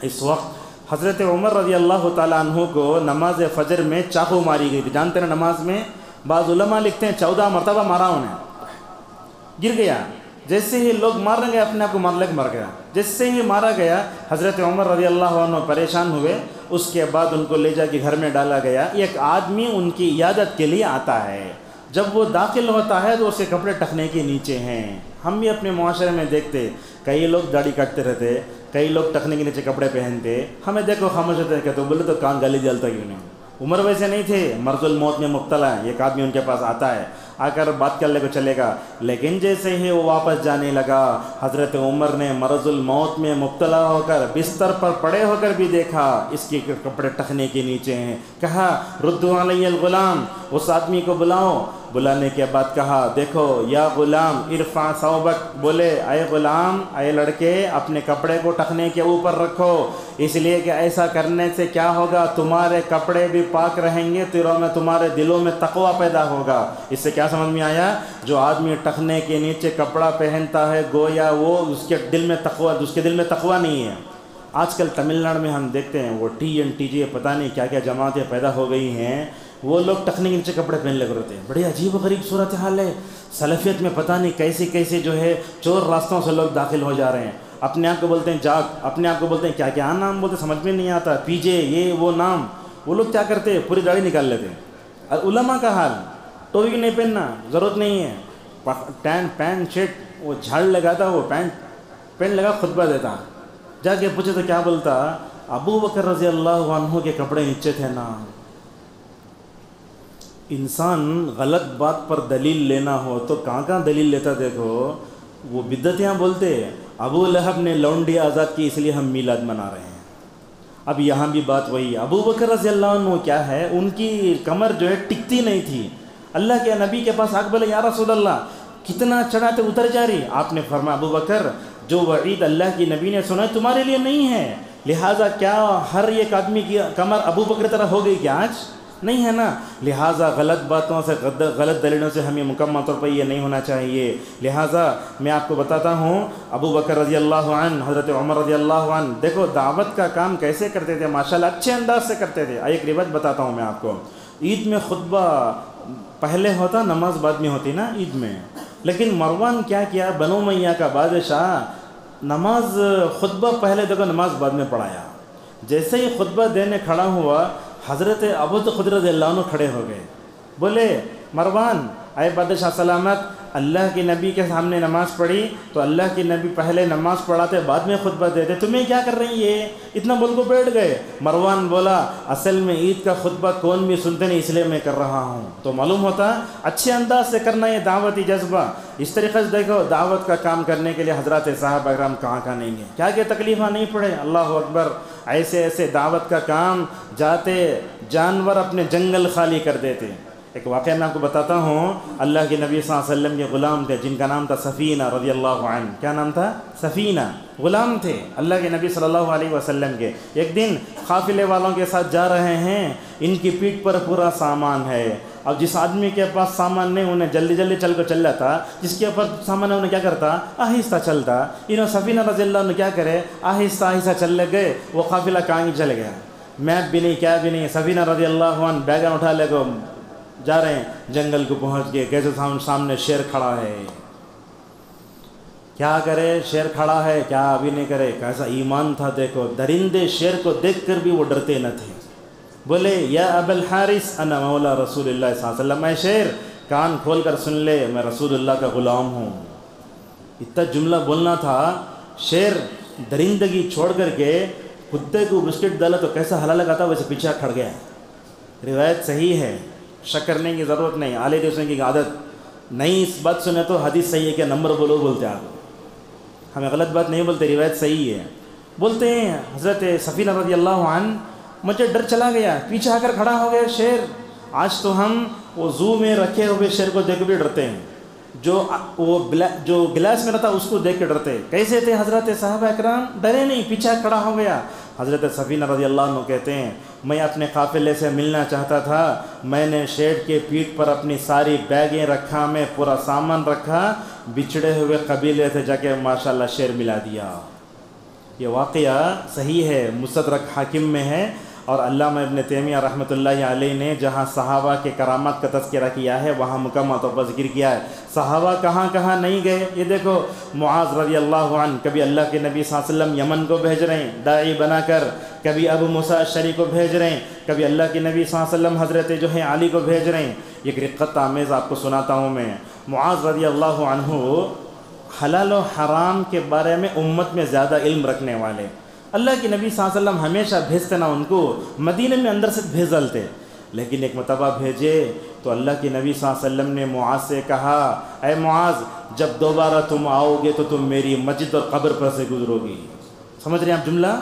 اس وقت حضرت عمر رضی اللہ تعالیٰ عنہ کو نماز فجر میں چاقو ماری گئی تھی، جانتے ہیں نماز میں بعض علماء لکھتے ہیں 14 مرتبہ مارا انہیں، گر گیا۔ جیسے ہی لوگ مارنے گئے اپنے آپ کو مار مر گیا۔ جیسے ہی مارا گیا حضرت عمر رضی اللہ عنہ پریشان ہوئے، اس کے بعد ان کو لے جا کے گھر میں ڈالا گیا۔ ایک آدمی ان کی عیادت کے لیے آتا ہے، جب وہ داخل ہوتا ہے تو اس کے کپڑے ٹخنے کے نیچے ہیں۔ ہم بھی اپنے معاشرے میں دیکھتے، کئی لوگ داڑھی کاٹتے رہتے، کئی لوگ ٹخنے کے نیچے کپڑے پہنتے، ہمیں دیکھو خاموش ہوتے کہ تو بولے تو کان گالی جلتا کیوں نہیں۔ عمر ویسے نہیں تھے، مرض الموت میں مبتلا ہے، ایک آدمی ان کے پاس آتا ہے، آ کر بات کرنے کو چلے گا، لیکن جیسے ہی وہ واپس جانے لگا حضرت عمر نے مرض الموت میں مبتلا ہو کر بستر پر پڑے ہو کر بھی دیکھا اس کے کپڑے ٹخنے کے نیچے ہیں۔ کہا ردوا علی الغلام، اس آدمی کو بلاؤ۔ بلانے کے بعد کہا دیکھو یا غلام ارفع ثوبک، بولے اے غلام، اے لڑکے، اپنے کپڑے کو ٹخنے کے اوپر رکھو، اس لیے کہ ایسا کرنے سے کیا ہوگا، تمہارے کپڑے بھی پاک رہیں گے، تمہارے دلوں میں تقوی پیدا ہوگا۔ اس سے کیا سمجھ میں آیا؟ جو آدمی ٹخنے کے نیچے کپڑا پہنتا ہے گویا وہ اس کے دل میں تقوی نہیں ہے۔ آج کل تمل ناڈو میں ہم دیکھتے ہیں وہ TNTJ پتہ نہیں کیا کیا جماعتیں پیدا ہو گئی ہیں، وہ لوگ ٹخنے کے نیچے کپڑے پہن لے کر ہوتے ہیں۔ بڑی عجیب و غریب صورتحال ہے۔ سلفیت میں پتہ نہیں کیسے کیسے چور راستوں سے لوگ داخل ہو جا رہے ہیں۔ اپنے آپ کو بولتے ہیں جاگ، اپنے آپ کو بولتے ہیں کیا کیا نام بولتے، سمجھ میں نہیں آتا، PJ یہ وہ نام۔ وہ لوگ کیا کرتے ہیں، پوری داڑھی نکال لیتے ہیں۔ اور علماء کا حال، ٹوپی نہیں پہننا، ضرورت نہیں ہے، پینٹ شرٹ وہ جھاڑ لگاتا، وہ پینٹ لگا خطبہ دیتا، جا کے پوچھے تو کیا بولتا، ابو بکر رضی اللہ عنہ کے کپڑے نیچے تھے نا۔ انسان غلط بات پر دلیل لینا ہو تو کہاں دلیل لیتا، دیکھو وہ بدعتیاں بولتے، ابو لہب نے لونڈی آزاد کی اس لیے ہم میلاد منا رہے ہیں۔ اب یہاں بھی بات وہی ہے، ابو بکر رضی اللہ عنہ کیا ہے، ان کی کمر ٹکتی نہیں تھی۔ اللہ کے نبی کے پاس آگ بولے یا رسول اللہ کتنا چڑھاتے اتر جا رہی، آپ نے فرمایا ابو بکر جو وعید اللہ کی نبی نے سنا تمہارے لیے نہیں ہے، لہٰذا کیا ہر ایک آدمی کی کمر ابو بکر طرح ہو گئی کیا؟ آج نہیں ہے نا۔ لہٰذا غلط باتوں سے غلط دلیلوں سے ہمیں مکمل طور پر یہ نہیں ہونا چاہیے۔ لہٰذا میں آپ کو بتاتا ہوں ابو بکر رضی اللہ عنہ، حضرت عمر رضی اللہ عنہ، دیکھو دعوت کا کام کیسے کرتے تھے، ماشاءاللہ اچھے انداز سے کرتے تھے۔ ایک روایت بتاتا ہوں میں آپ کو، عید میں خطبہ پہلے ہوتا، نماز بعد میں ہوتی نا عید میں، لیکن مروان کیا کیا، بنو امیہ کا بادشاہ نماز خطبہ پہلے دیکھو نماز بعد میں پڑھایا۔ جیسے ہی خطبہ دینے کھڑا ہوا حضرت ابو بکر رضی اللہ عنہ کھڑے ہو گئے، بولے مروان اے بادشاہ سلامت، اللہ کے نبی کے سامنے نماز پڑھی تو اللہ کے نبی پہلے نماز پڑھاتے بعد میں خطبہ دیتے، تمہیں کیا کر رہی ہے، اتنا بول کو بیٹھ گئے۔ مروان بولا اصل میں عید کا خطبہ کون بھی سنتے نہیں، اس لیے میں کر رہا ہوں۔ تو معلوم ہوتا اچھے انداز سے کرنا یہ دعوتی جذبہ۔ اس طریقے سے دیکھو دعوت کا کام کرنے کے لیے حضرات صحابہ کرام کہاں نہیں گے، کیا تکلیفیں نہیں پڑے، اللہ اکبر۔ ایسے دعوت کا کام جاتے جانور اپنے جنگل خالی کر دیتے۔ ایک واقعہ میں آپ کو بتاتا ہوں، اللہ کے نبی صلی اللہ علیہ وسلم کے غلام تھے جن کا نام تھا سفینہ رضی اللہ عنہ۔ کیا نام تھا؟ سفینہ، غلام تھے اللہ کے نبی صلی اللہ علیہ وسلم کے۔ ایک دن قافلے والوں کے ساتھ جا رہے ہیں، ان کی پیٹھ پر پورا سامان ہے، اب جس آدمی کے پاس سامان نہیں انہیں جلدی جلدی چل کر چل جاتا، جس کے پاس سامان ہے انہیں کیا کرتا، آہستہ چلتا۔ انہوں سفینہ رضی اللہ عنہ کیا کرے، آہستہ آہستہ چل گئے، وہ قافلہ کہیں چلے گیا، میپ بھی نہیں کیا بھی نہیں۔ سفینہ رضی اللہ عنہ بیگن اٹھا لے کو جا رہے ہیں، جنگل کو پہنچ گئے، کیسے سامنے شیر کھڑا ہے، کیا کرے، شیر کھڑا ہے، کیا ابھی نہیں کرے۔ کیسا ایمان تھا دیکھو، درندے شیر کو دیکھ کر بھی وہ ڈرتے نہ تھے۔ بولے یا ابا الحارث انا مولا رسول اللہ صلی اللہ علیہ وسلم، اے شیر کان کھول کر سن لے، میں رسول اللہ کا غلام ہوں۔ اتنا جملہ بولنا تھا، شیر درندگی چھوڑ کر کے کتے کو بسکٹ ڈالا تو کیسا ہلا لگا تھا، ویسے پیچھے کھڑ گیا۔ روایت صحیح ہے، شک کرنے کی ضرورت نہیں، اعلی دوسرے کی عادت نہیں۔ اس بات سنے تو حدیث صحیح ہے کہ نمبر بولو بولتے آپ، ہمیں غلط بات نہیں بولتے، روایت صحیح ہے۔ بولتے ہیں حضرت سفینہ رضی اللہ عنہ مجھے ڈر چلا گیا، پیچھے آ کر کھڑا ہو گیا شیر۔ آج تو ہم وہ زو میں رکھے ہوئے شیر کو دیکھ بھی ڈرتے ہیں، جو گلاس میں رہتا اس کو دیکھ کے ڈرتے۔ کیسے تھے حضرت صحابہ اکرام، ڈرے نہیں، پیچھے کھڑا ہو گیا۔ حضرت سفینہ رضی اللہ عنہ کہتے ہیں میں اپنے قافلے سے ملنا چاہتا تھا، میں نے شیر کے پیٹھ پر اپنی ساری بیگیں رکھا، میں پورا سامان رکھا، بچھڑے ہوئے قبیلے تھے، جا کے ماشاءاللہ شیر ملا دیا۔ یہ واقعہ صحیح ہے، مستدرک حاکم میں ہے، اور علامہ ابن تیمیہ رحمۃ اللہ علیہ نے جہاں صحابہ کے کرامات کا تذکرہ کیا ہے وہاں مکمل طور پر ذکر کیا ہے۔ صحابہ کہاں کہاں نہیں گئے، یہ دیکھو معاذ رضی اللہ عنہ کبھی اللہ کے نبی صلی اللہ علیہ وسلم یمن کو بھیج رہے ہیں داعی بنا کر، کبھی ابو موسیٰ اشعری کو بھیج رہے ہیں، کبھی اللہ کے نبی صلی اللہ علیہ وسلم حضرت جو ہے علی کو بھیج رہے ہیں۔ ایک رقت آمیز آپ کو سناتا ہوں میں۔ معاذ رضی اللہ عنہ حلال و حرام کے بارے میں امت میں زیادہ علم رکھنے والے، اللہ کے نبی صلی اللہ علیہ وسلم ہمیشہ بھیجتے نا ان کو، مدینہ میں اندر سے بھیج ڈالتے، لیکن ایک مرتبہ بھیجے تو اللہ کے نبی صلی اللہ علیہ وسلم نے معاذ سے کہا اے معاذ جب دوبارہ تم آؤ گے تو تم میری مسجد اور قبر پر سے گزرو گی۔ سمجھ رہے ہیں آپ جملہ،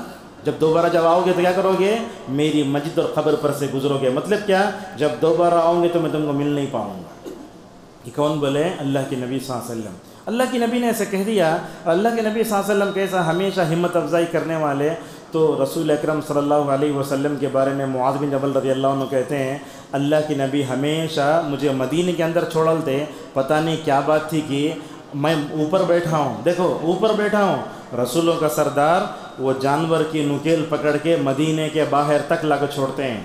جب جب آؤ گے تو کیا کرو گے، میری مسجد اور قبر پر سے گزرو گے، مطلب کیا، جب دوبارہ آؤں گے تو میں تم کو مل نہیں پاؤں گا۔ یہ کون بولے، اللہ کے نبی صلی اللہ علیہ وسلم۔ اللہ کے نبی نے ایسے کہہ دیا، اور اللہ کے نبی صلی اللہ علیہ وسلم کیسا ہمیشہ ہمت افزائی کرنے والے، تو رسول اکرم صلی اللہ علیہ وسلم کے بارے میں معاذ بن جبل رضی اللہ عنہ کہتے ہیں اللہ کے نبی ہمیشہ مجھے مدینے کے اندر چھوڑتے، پتہ نہیں کیا بات تھی کہ میں اوپر بیٹھا ہوں، دیکھو اوپر بیٹھا ہوں، رسولوں کا سردار وہ جانور کی نکیل پکڑ کے مدینے کے باہر تک لا کر چھوڑتے ہیں۔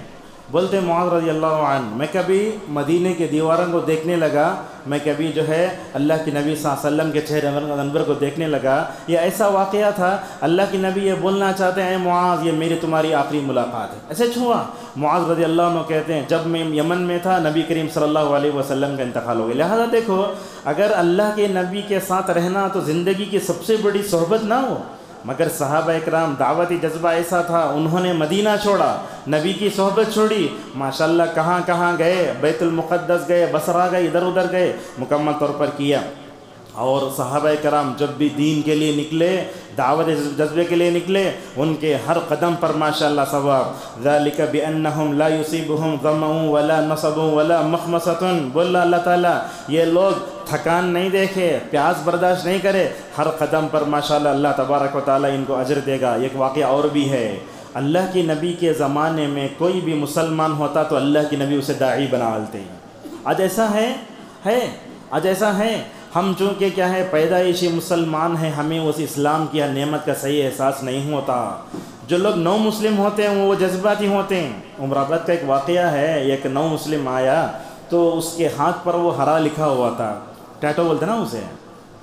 بولتے معاذ رضی اللہ عنہ میں کبھی مدینے کے دیواروں کو دیکھنے لگا، میں کبھی جو ہے اللہ کے نبی صلی اللہ علیہ وسلم کے چہرے انور کو دیکھنے لگا۔ یہ ایسا واقعہ تھا، اللہ کے نبی یہ بولنا چاہتے ہیں اے معاذ یہ میری تمہاری آخری ملاقات ہے۔ ایسے چھوا معاذ رضی اللہ عنہ کہتے ہیں جب میں یمن میں تھا نبی کریم صلی اللہ علیہ وسلم کا انتقال ہو گیا، لہذا دیکھو اگر اللہ کے نبی کے ساتھ رہنا تو زندگی کی سب سے بڑی صحبت نہ ہو، مگر صحابہ اکرام دعوتی جذبہ ایسا تھا، انہوں نے مدینہ چھوڑا، نبی کی صحبت چھوڑی، ماشاءاللہ کہاں کہاں گئے، بیت المقدس گئے، بصرہ گئے، ادھر ادھر گئے، مکمل طور پر کیا۔ اور صحابہ کرام جب بھی دین کے لیے نکلے، دعوت جذبے کے لیے نکلے، ان کے ہر قدم پر ماشاءاللہ ثواب۔ ذالک بانہم لا یصیبہم ظمأ ولا نصب ولا مخمصۃ، بولا اللہ تعالیٰ یہ لوگ تھکان نہیں دیکھے، پیاس برداشت نہیں کرے، ہر قدم پر ماشاءاللہ اللہ تبارک و تعالیٰ ان کو اجر دے گا۔ ایک واقعہ اور بھی ہے، اللہ کے نبی کے زمانے میں کوئی بھی مسلمان ہوتا تو اللہ کے نبی اسے داعی بنا ڈالتے ہیں۔ آج ایسا ہے آج ایسا ہے، ہم چونکہ کیا ہے پیدائشی مسلمان ہیں، ہمیں اس اسلام کی نعمت کا صحیح احساس نہیں ہوتا۔ جو لوگ نو مسلم ہوتے ہیں وہ جذباتی ہوتے ہیں۔ عمر آباد کا ایک واقعہ ہے، ایک نو مسلم آیا تو اس کے ہاتھ پر وہ ہرا لکھا ہوا تھا، ٹیٹو بولتے نا اسے،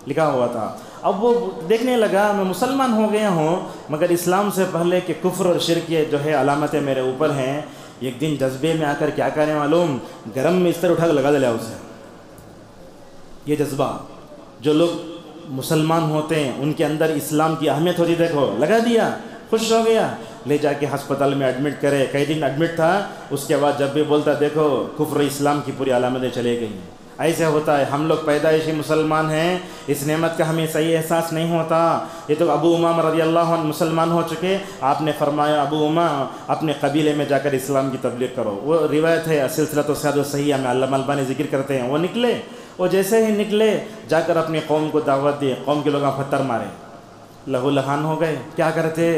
لکھا ہوا تھا۔ اب وہ دیکھنے لگا میں مسلمان ہو گیا ہوں مگر اسلام سے پہلے کہ کفر اور شرک جو ہے علامتیں میرے اوپر ہیں۔ ایک دن جذبے میں آ کر کیا کریں معلوم، گرم میں اس طرح اٹھا کر لگا دیا اسے۔ یہ جذبہ جو لوگ مسلمان ہوتے ہیں ان کے اندر اسلام کی اہمیت ہوتی، دیکھو لگا دیا، خوش ہو گیا، لے جا کے ہسپتال میں ایڈمٹ کرے، کئی دن ایڈمٹ تھا، اس کے بعد جب بھی بولتا دیکھو کفر اسلام کی پوری علامتیں چلے گئیں۔ ایسے ہوتا ہے، ہم لوگ پیدائشی مسلمان ہیں، اس نعمت کا ہمیں صحیح احساس نہیں ہوتا۔ یہ تو ابو امامہ رضی اللہ عنہ مسلمان ہو چکے، آپ نے فرمایا ابو امامہ اپنے قبیلے میں جا کر اسلام کی تبلیغ کرو۔ وہ روایت ہے سلسلۃ الصحیح صحیح میں علامہ البانی ذکر کرتے ہیں، وہ نکلے، وہ جیسے ہی نکلے جا کر اپنی قوم کو دعوت دی، قوم کے لوگ پتھر مارے، لہو لہان ہو گئے۔ کیا کرتے،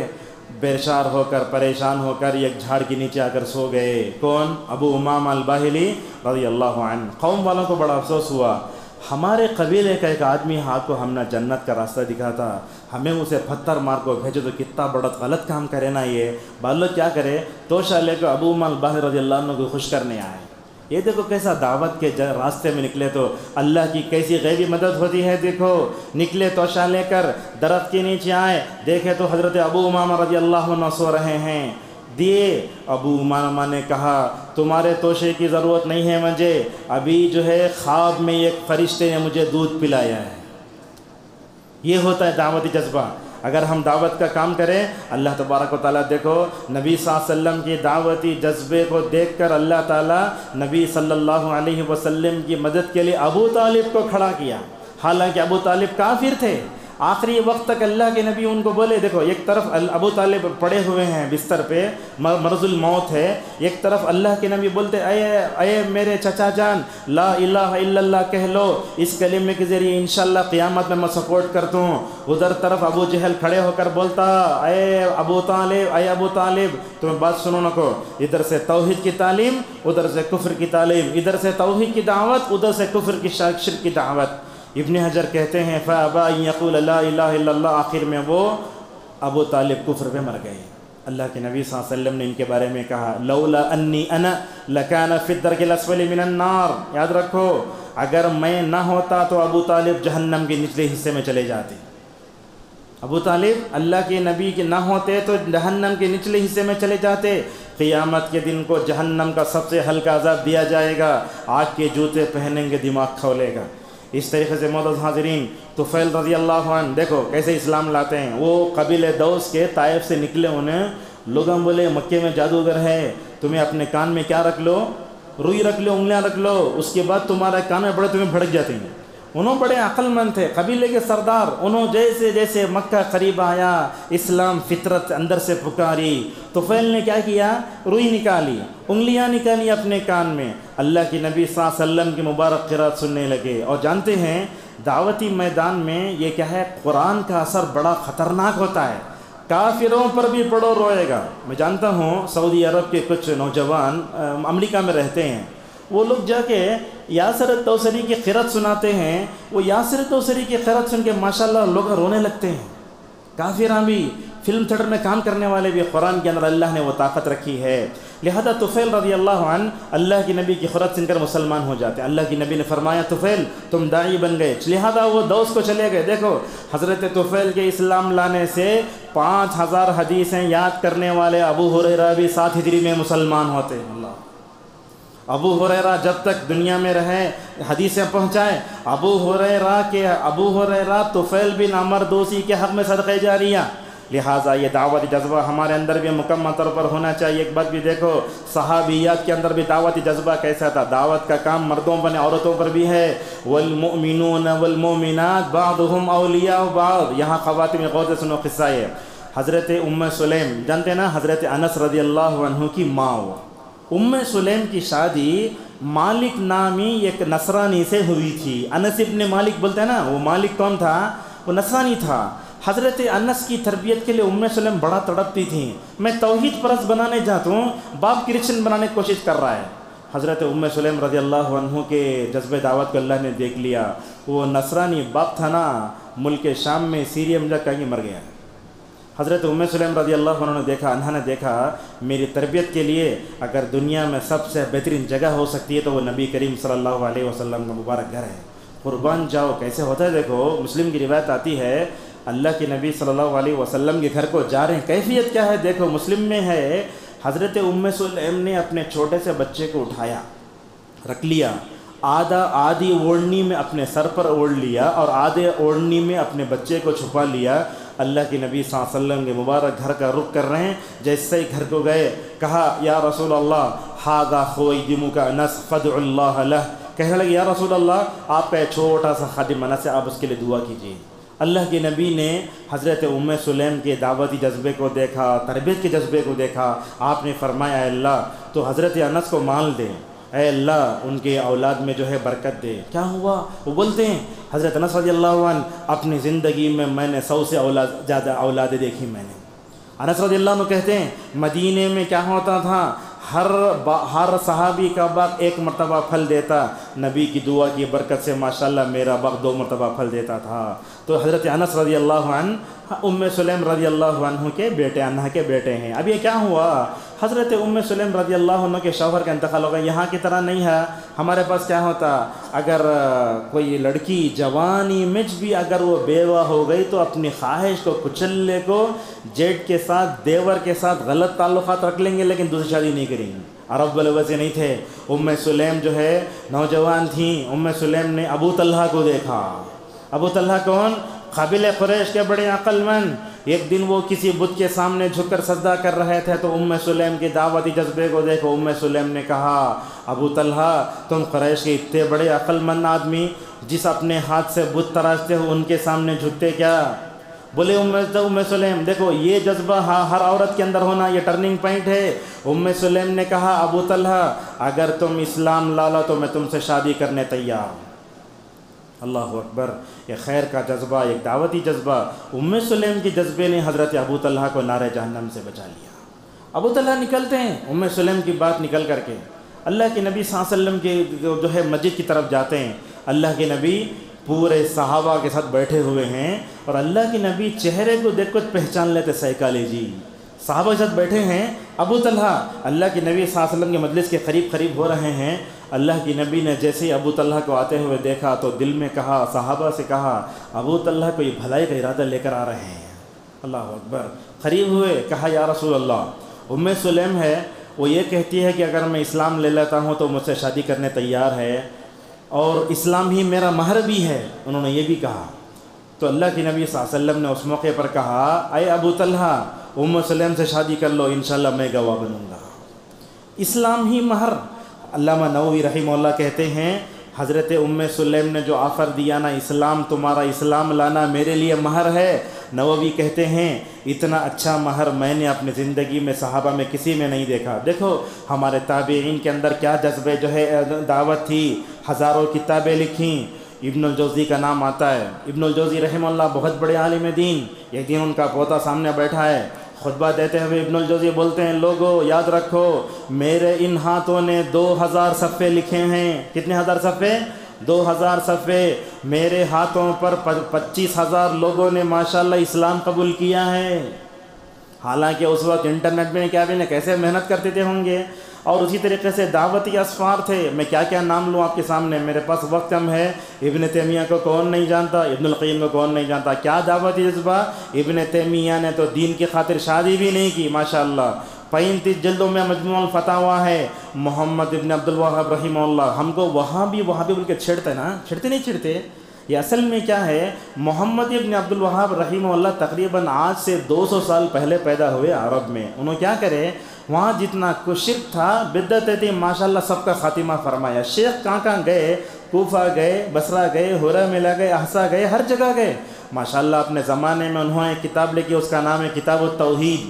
بیچار ہو کر پریشان ہو کر ایک جھاڑ کے نیچے آ کر سو گئے۔ کون؟ ابو امامہ الباہلی رضی اللہ عنہ۔ قوم والوں کو بڑا افسوس ہوا، ہمارے قبیلے کا ایک آدمی ہاتھ کو ہم نے جنت کا راستہ دکھا تھا، ہمیں اسے پتھر مار کو بھیجو تو کتنا بڑا غلط کام کرے نا یہ۔ بعض لوگ کیا کرے، توشہ لے کر ابو امامہ الباہلی رضی اللہ عنہ کو خوش کرنے آئے۔ یہ دیکھو کیسا دعوت کے راستے میں نکلے تو اللہ کی کیسی غیبی مدد ہوتی ہے۔ دیکھو نکلے توشہ لے کر درخت کے نیچے آئے، دیکھے تو حضرت ابو امامہ رضی اللہ عنہ سو رہے ہیں، دیے۔ ابو امامہ نے کہا تمہارے توشے کی ضرورت نہیں ہے مجھے، ابھی جو ہے خواب میں ایک فرشتے نے مجھے دودھ پلایا ہے۔ یہ ہوتا ہے دعوتی جذبہ۔ اگر ہم دعوت کا کام کریں، اللہ تبارک و تعالیٰ دیکھو نبی صلی اللہ علیہ وسلم کی دعوتی جذبے کو دیکھ کر اللہ تعالیٰ نبی صلی اللہ علیہ وسلم کی مدد کے لیے ابو طالب کو کھڑا کیا، حالانکہ ابو طالب کافر تھے۔ آخری وقت تک اللہ کے نبی ان کو بولے، دیکھو ایک طرف ابو طالب پڑے ہوئے ہیں بستر پہ، مرض الموت ہے، ایک طرف اللہ کے نبی بولتے اے میرے چچا جان لا الہ الا اللہ کہہ لو، اس کلمے کے ذریعے انشاءاللہ قیامت میں سپورٹ کرتا ہوں۔ ادھر طرف ابو جہل کھڑے ہو کر بولتا اے ابو طالب تمہیں بات سنو نہ کو، ادھر سے توحید کی تعلیم ادھر سے کفر کی تعلیم، ادھر سے توحید کی دعوت ادھر سے کفر کی شرک کی دعوت۔ ابن حجر کہتے ہیں فَأَبَى أَن يَقُولَ لَا إِلَٰهَ إِلَّا اللَّهُ، آخر میں وہ ابو طالب کفر پہ مر گئے۔ اللہ کے نبی صلی اللہ علیہ وسلم نے ان کے بارے میں کہا لولا انی انا لکان فی الدرک الاسفل من النار، یاد رکھو اگر میں نہ ہوتا تو ابو طالب جہنم کے نچلے حصے میں چلے جاتے۔ ابو طالب اللہ کے نبی کے نہ ہوتے تو جہنم کے نچلے حصے میں چلے جاتے۔ قیامت کے دن کو جہنم کا سب سے ہلکا عذاب دیا جائے گا، آگ کے جوتے پہنیں گے دماغ کھولے گا۔ اس طریقے سے معزز حاضرین طفیل رضی اللہ عنہ دیکھو کیسے اسلام لاتے ہیں۔ وہ قبیل دوس کے طائف سے نکلے، انہیں لوگوں بولے مکے میں جادوگر ہے، تمہیں اپنے کان میں کیا رکھ لو، روئی رکھ لو، انگلیاں رکھ لو، اس کے بعد تمہارے کان میں بڑے تمہیں بھڑک جاتے ہیں۔ انہوں بڑے عقل مند تھے، قبیلے کے سردار، انہوں جیسے جیسے مکہ قریب آیا اسلام فطرت اندر سے پکاری۔ طفیل نے کیا کیا، روئی نکالی، انگلیاں نکالی اپنے کان میں، اللہ کی نبی صلی اللہ علیہ وسلم کی مبارک قرات سننے لگے۔ اور جانتے ہیں دعوتی میدان میں یہ کیا ہے، قرآن کا اثر بڑا خطرناک ہوتا ہے، کافروں پر بھی پڑو روئے گا۔ میں جانتا ہوں سعودی عرب کے کچھ نوجوان امریکہ میں رہتے ہیں، وہ لوگ جا کے یاسر التوسری کی قرات سناتے ہیں، وہ یاسر التوسری کی قرات سن کے ماشاءاللہ لوگ رونے لگتے ہیں۔ کافراں بھی، فلم تھیٹر میں کام کرنے والے بھی، قرآن کے اندر اللہ نے وہ طاقت رکھی ہے۔ لہذا طفیل رضی اللہ عنہ اللہ کی نبی کی قرات سن کر مسلمان ہو جاتے ہیں۔ اللہ کی نبی نے فرمایا طفیل تم داعی بن گئے، لہذا وہ دوست کو چلے گئے۔ دیکھو حضرت طفیل کے اسلام لانے سے 5000 حدیثیں یاد کرنے والے ابو ہریرہ بھی 7 ہجری میں مسلمان ہوتے ہیں۔ اللہ، ابو ہریرہ جب تک دنیا میں رہے حدیثیں پہنچائے، ابو ہریرہ طفیل بن عمر دوسی کے حق میں صدقہ جاریہ۔ لہٰذا یہ دعوتی جذبہ ہمارے اندر بھی مکمل طور پر ہونا چاہیے۔ ایک بات بھی دیکھو صحابیات کے اندر بھی دعوتی جذبہ کیسا تھا، دعوت کا کام مردوں پر عورتوں پر بھی ہے۔ والمؤمنون والمؤمنات بعضهم اولیاء بعض، یہاں خواتین غور سے سنو قصہ ہے۔ حضرت سلیم جانتے نا، حضرت انس رضی اللہ عنہ کی ماں، سلیم کی شادی مالک نامی ایک نصرانی سے ہوئی تھی۔ انس ابن مالک بولتے ہیں نا، وہ مالک کون تھا، وہ نصرانی تھا۔ حضرت انس کی تربیت کے لیے سلیم بڑا تڑپتی تھیں، میں توحید پرست بنانے چاہتا ہوں، باپ کرسچن بنانے کی کوشش کر رہا ہے۔ حضرت سلیم رضی اللہ عنہ کے جذب دعوت کو اللہ نے دیکھ لیا۔ وہ نصرانی باپ تھا نا، ملک شام میں سیریا میں جا کہیں مر گیا۔ حضرت سلیم رضی اللہ عنہ نے دیکھا، انہوں نے دیکھا میری تربیت کے لیے اگر دنیا میں سب سے بہترین جگہ ہو سکتی ہے تو وہ نبی کریم صلی اللہ علیہ وسلم کا مبارک گھر ہے، قربان جاؤ۔ کیسے ہوتا ہے دیکھو، مسلم کی روایت آتی ہے اللہ کے نبی صلی اللہ علیہ وسلم کے گھر کو جا رہے ہیں، کیفیت کیا ہے دیکھو، مسلم میں ہے حضرت سلیم نے اپنے چھوٹے سے بچے کو اٹھایا، رکھ لیا، آدھی اوڑھنی میں اپنے سر پر اوڑھ لیا اور آدھے اوڑھنی میں اپنے بچے کو چھپا لیا۔ اللہ کے نبی صلی اللہ علیہ وسلم کے مبارک گھر کا رخ کر رہے ہیں، جیسے ہی گھر کو گئے کہا یا رسول اللہ ھذا خویدمک انس فادع اللہ لہ، کہنے لگے یا رسول اللہ آپ کا چھوٹا سا خادم انس ہے، آپ اس کے لیے دعا کیجیے۔ اللہ کے نبی نے حضرت سلیم کے دعوتی جذبے کو دیکھا، تربیت کے جذبے کو دیکھا، آپ نے فرمایا اے اللہ تو حضرت انس کو مال دے، اے اللہ ان کے اولاد میں جو ہے برکت دے۔ کیا ہوا؟ وہ بولتے ہیں حضرت انس رضی اللہ عنہ اپنی زندگی میں نے 100 سے زیادہ اولادیں دیکھی، میں نے انس رضی اللہ عنہ کہتے ہیں مدینے میں کیا ہوتا تھا، ہر صحابی کا باغ ایک مرتبہ پھل دیتا، نبی کی دعا کی برکت سے ماشاءاللہ میرا باغ 2 مرتبہ پھل دیتا تھا۔ تو حضرت انس رضی اللہ عنہ ام سلیم رضی اللہ عنہ کے بیٹے، انہا کے بیٹے ہیں۔ اب یہ کیا ہوا، حضرت ام سلیم رضی اللہ عنہ کے شوہر کا انتقال ہو گیا۔ یہاں کی طرح نہیں ہے، ہمارے پاس کیا ہوتا، اگر کوئی لڑکی جوانی میں بھی اگر وہ بیوہ ہو گئی تو اپنی خواہش کو کچلنے کو جیٹ کے ساتھ، دیور کے ساتھ غلط تعلقات رکھ لیں گے، لیکن دوسری شادی نہیں کریں گے۔ عرب والے ویسے نہیں تھے۔ ام سلیم جو ہے نوجوان تھیں، ام سلیم نے ابو طلحہ کو دیکھا۔ ابو طلحہ کون؟ قابل قریش کے بڑے عقل مند۔ ایک دن وہ کسی بت کے سامنے جھک کر سجدہ کر رہے تھے تو ام سلیم کے دعوتی جذبے کو دیکھو، ام سلیم نے کہا ابو طلحہ تم قریش کے اتنے بڑے عقل مند آدمی، جس اپنے ہاتھ سے بت تراشتے ہو ان کے سامنے جھکتے کیا؟ بولے ام سلیم دیکھو یہ جذبہ ہر عورت کے اندر ہونا، یہ ٹرننگ پوائنٹ ہے۔ ام سلیم نے کہا ابو طلحہ اگر تم اسلام لالا تو میں تم سے شادی کرنے تیار ہوں۔ اللہ اکبر، یہ خیر کا جذبہ، ایک دعوتی جذبہ۔ ام سلیم کے جذبے نے حضرت ابو طلحہ کو نار جہنم سے بچا لیا۔ ابو طلحہ نکلتے ہیں ام سلیم کی بات نکل کر کے اللہ کے نبی صلی اللہ علیہ وسلم کے جو ہے مسجد کی طرف جاتے ہیں۔ اللہ کے نبی پورے صحابہ کے ساتھ بیٹھے ہوئے ہیں اور اللہ کے نبی چہرے کو دیکھ کر پہچان لیتے سائیکالوجی۔ صحابہ کے ساتھ بیٹھے ہیں، ابو طلحہ اللہ کے نبی صلی اللہ علیہ وسلم کے مجلس کے قریب ہو رہے ہیں۔ اللہ کی نبی نے جیسے ہی ابو طلحہ کو آتے ہوئے دیکھا تو دل میں کہا، صحابہ سے کہا ابو طلحہ کو یہ بھلائی کا ارادہ لے کر آ رہے ہیں۔ اللہ اکبر، قریب ہوئے، کہا یا رسول اللہ ام سلیم ہے، وہ یہ کہتی ہے کہ اگر میں اسلام لے لیتا ہوں تو مجھ سے شادی کرنے تیار ہے اور اسلام ہی میرا مہر بھی ہے۔ انہوں نے یہ بھی کہا تو اللہ کے نبی صلی اللہ علیہ وسلم نے اس موقع پر کہا اے ابو طلحہ ام سلیم سے شادی کر لو، انشاءاللہ میں گواہ بنوں گا۔ اسلام ہی مہر۔ علامہ نووی رحمہ اللہ کہتے ہیں حضرت ام سلیم نے جو آفر دیا نا، اسلام تمہارا اسلام لانا میرے لیے مہر ہے، نووی کہتے ہیں اتنا اچھا مہر میں نے اپنی زندگی میں صحابہ میں کسی میں نہیں دیکھا۔ دیکھو ہمارے تابعین کے اندر کیا جذبے جو ہے دعوت تھی، ہزاروں کتابیں لکھیں۔ ابن الجوزی کا نام آتا ہے، ابن الجوزی رحمہ اللہ بہت بڑے عالم دین۔ ایک دن ان کا پوتا سامنے بیٹھا ہے، خطبہ دیتے ہوئے ابن الجوزی بولتے ہیں لوگو یاد رکھو میرے ان ہاتھوں نے 2000 صفحے لکھے ہیں۔ کتنے ہزار صفحے؟ 2000 صفحے۔ میرے ہاتھوں پر 25,000 لوگوں نے ماشاءاللہ اسلام قبول کیا ہے۔ حالانکہ اس وقت انٹرنیٹ میں کیا بھی نہیں، کیسے محنت کرتے تھے ہوں گے۔ اور اسی طریقے سے دعوتی اسفار تھے، میں کیا کیا نام لوں آپ کے سامنے، میرے پاس وقت کم ہے۔ ابن تیمیہ کو کون نہیں جانتا، ابن القیم کو کون نہیں جانتا، کیا دعوتی جذبہ۔ ابن تیمیہ نے تو دین کی خاطر شادی بھی نہیں کی ماشاءاللہ۔ 35 جلدوں میں مجموع الفتاویٰ ہے۔ محمد ابن عبد الوہاب رحمہ اللہ، ہم کو وہابی بول کے چھیڑتے نا، چھیڑتے نہیں چھیڑتے، یہ اصل میں کیا ہے، محمد ابن عبد الوہاب رحمہ اللہ تقریباً آج سے 200 سال پہلے پیدا ہوئے عرب میں۔ انہوں کیا کرے، وہاں جتنا کچھ شرک تھا، بدعتیں تھی، ماشاءاللہ سب کا خاتمہ فرمایا۔ شیخ کہاں گئے، کوفہ گئے، بصرہ گئے، ہورہ ملا گئے، احسا گئے، ہر جگہ گئے ماشاءاللہ۔ اپنے زمانے میں انہوں نے ایک کتاب لکھی، اس کا نام ہے کتاب التوحید۔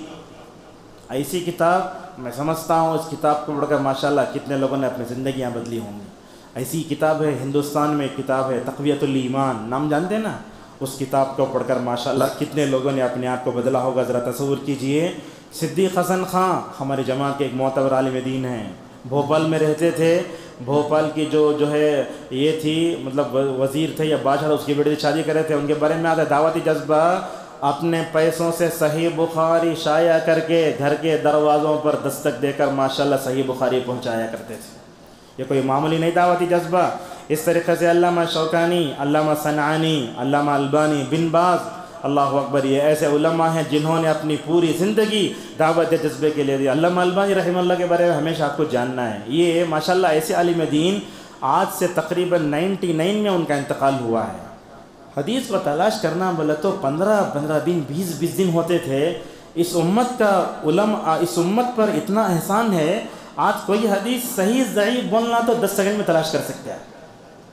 ایسی کتاب میں سمجھتا ہوں اس کتاب کو پڑھ کر ماشاءاللہ کتنے لوگوں نے اپنی زندگیاں بدلی ہوں گی۔ ایسی کتاب ہے ہندوستان میں، ایک کتاب ہے تقویۃ الایمان، نام جانتے ہیں نا، اس کتاب کو پڑھ کر ماشاءاللہ کتنے لوگوں نے اپنے آپ کو بدلا ہوگا، ذرا تصور کیجئے۔ صدیق حسن خان ہماری جماعت کے ایک معتبر عالم دین ہیں، بھوپال میں رہتے تھے۔ بھوپال کی جو ہے یہ تھی، مطلب وزیر تھے یا بادشاہ، اس کی بیٹی سے شادی کرے تھے، ان کے بارے میں آتا ہے دعوتی جذبہ۔ اپنے پیسوں سے صحیح بخاری شائع کر کے گھر کے دروازوں پر دستک دے کر ماشاءاللہ صحیح بخاری پہنچایا کرتے تھے۔ یہ کوئی معمولی نہیں دعوتی جذبہ۔ اس طریقے سے علامہ شوکانی، علامہ صنعانی، علامہ البانی، بن باز، اللہ اکبر، یہ ایسے علماء ہیں جنہوں نے اپنی پوری زندگی دعوت جذبے کے لیے دی۔ علامہ البانی رحمہ اللہ کے بارے میں ہمیشہ آپ کو جاننا ہے، یہ ماشاءاللہ ایسے عالم دین، آج سے تقریباً 99 میں ان کا انتقال ہوا ہے۔ حدیث کو تلاش کرنا بولے تو 15 دن 20 دن ہوتے تھے۔ اس امت کا اس امت پر اتنا احسان ہے، آج کوئی حدیث صحیح ضعیف بولنا تو 10 سیکنڈ میں تلاش کر سکتے ہیں۔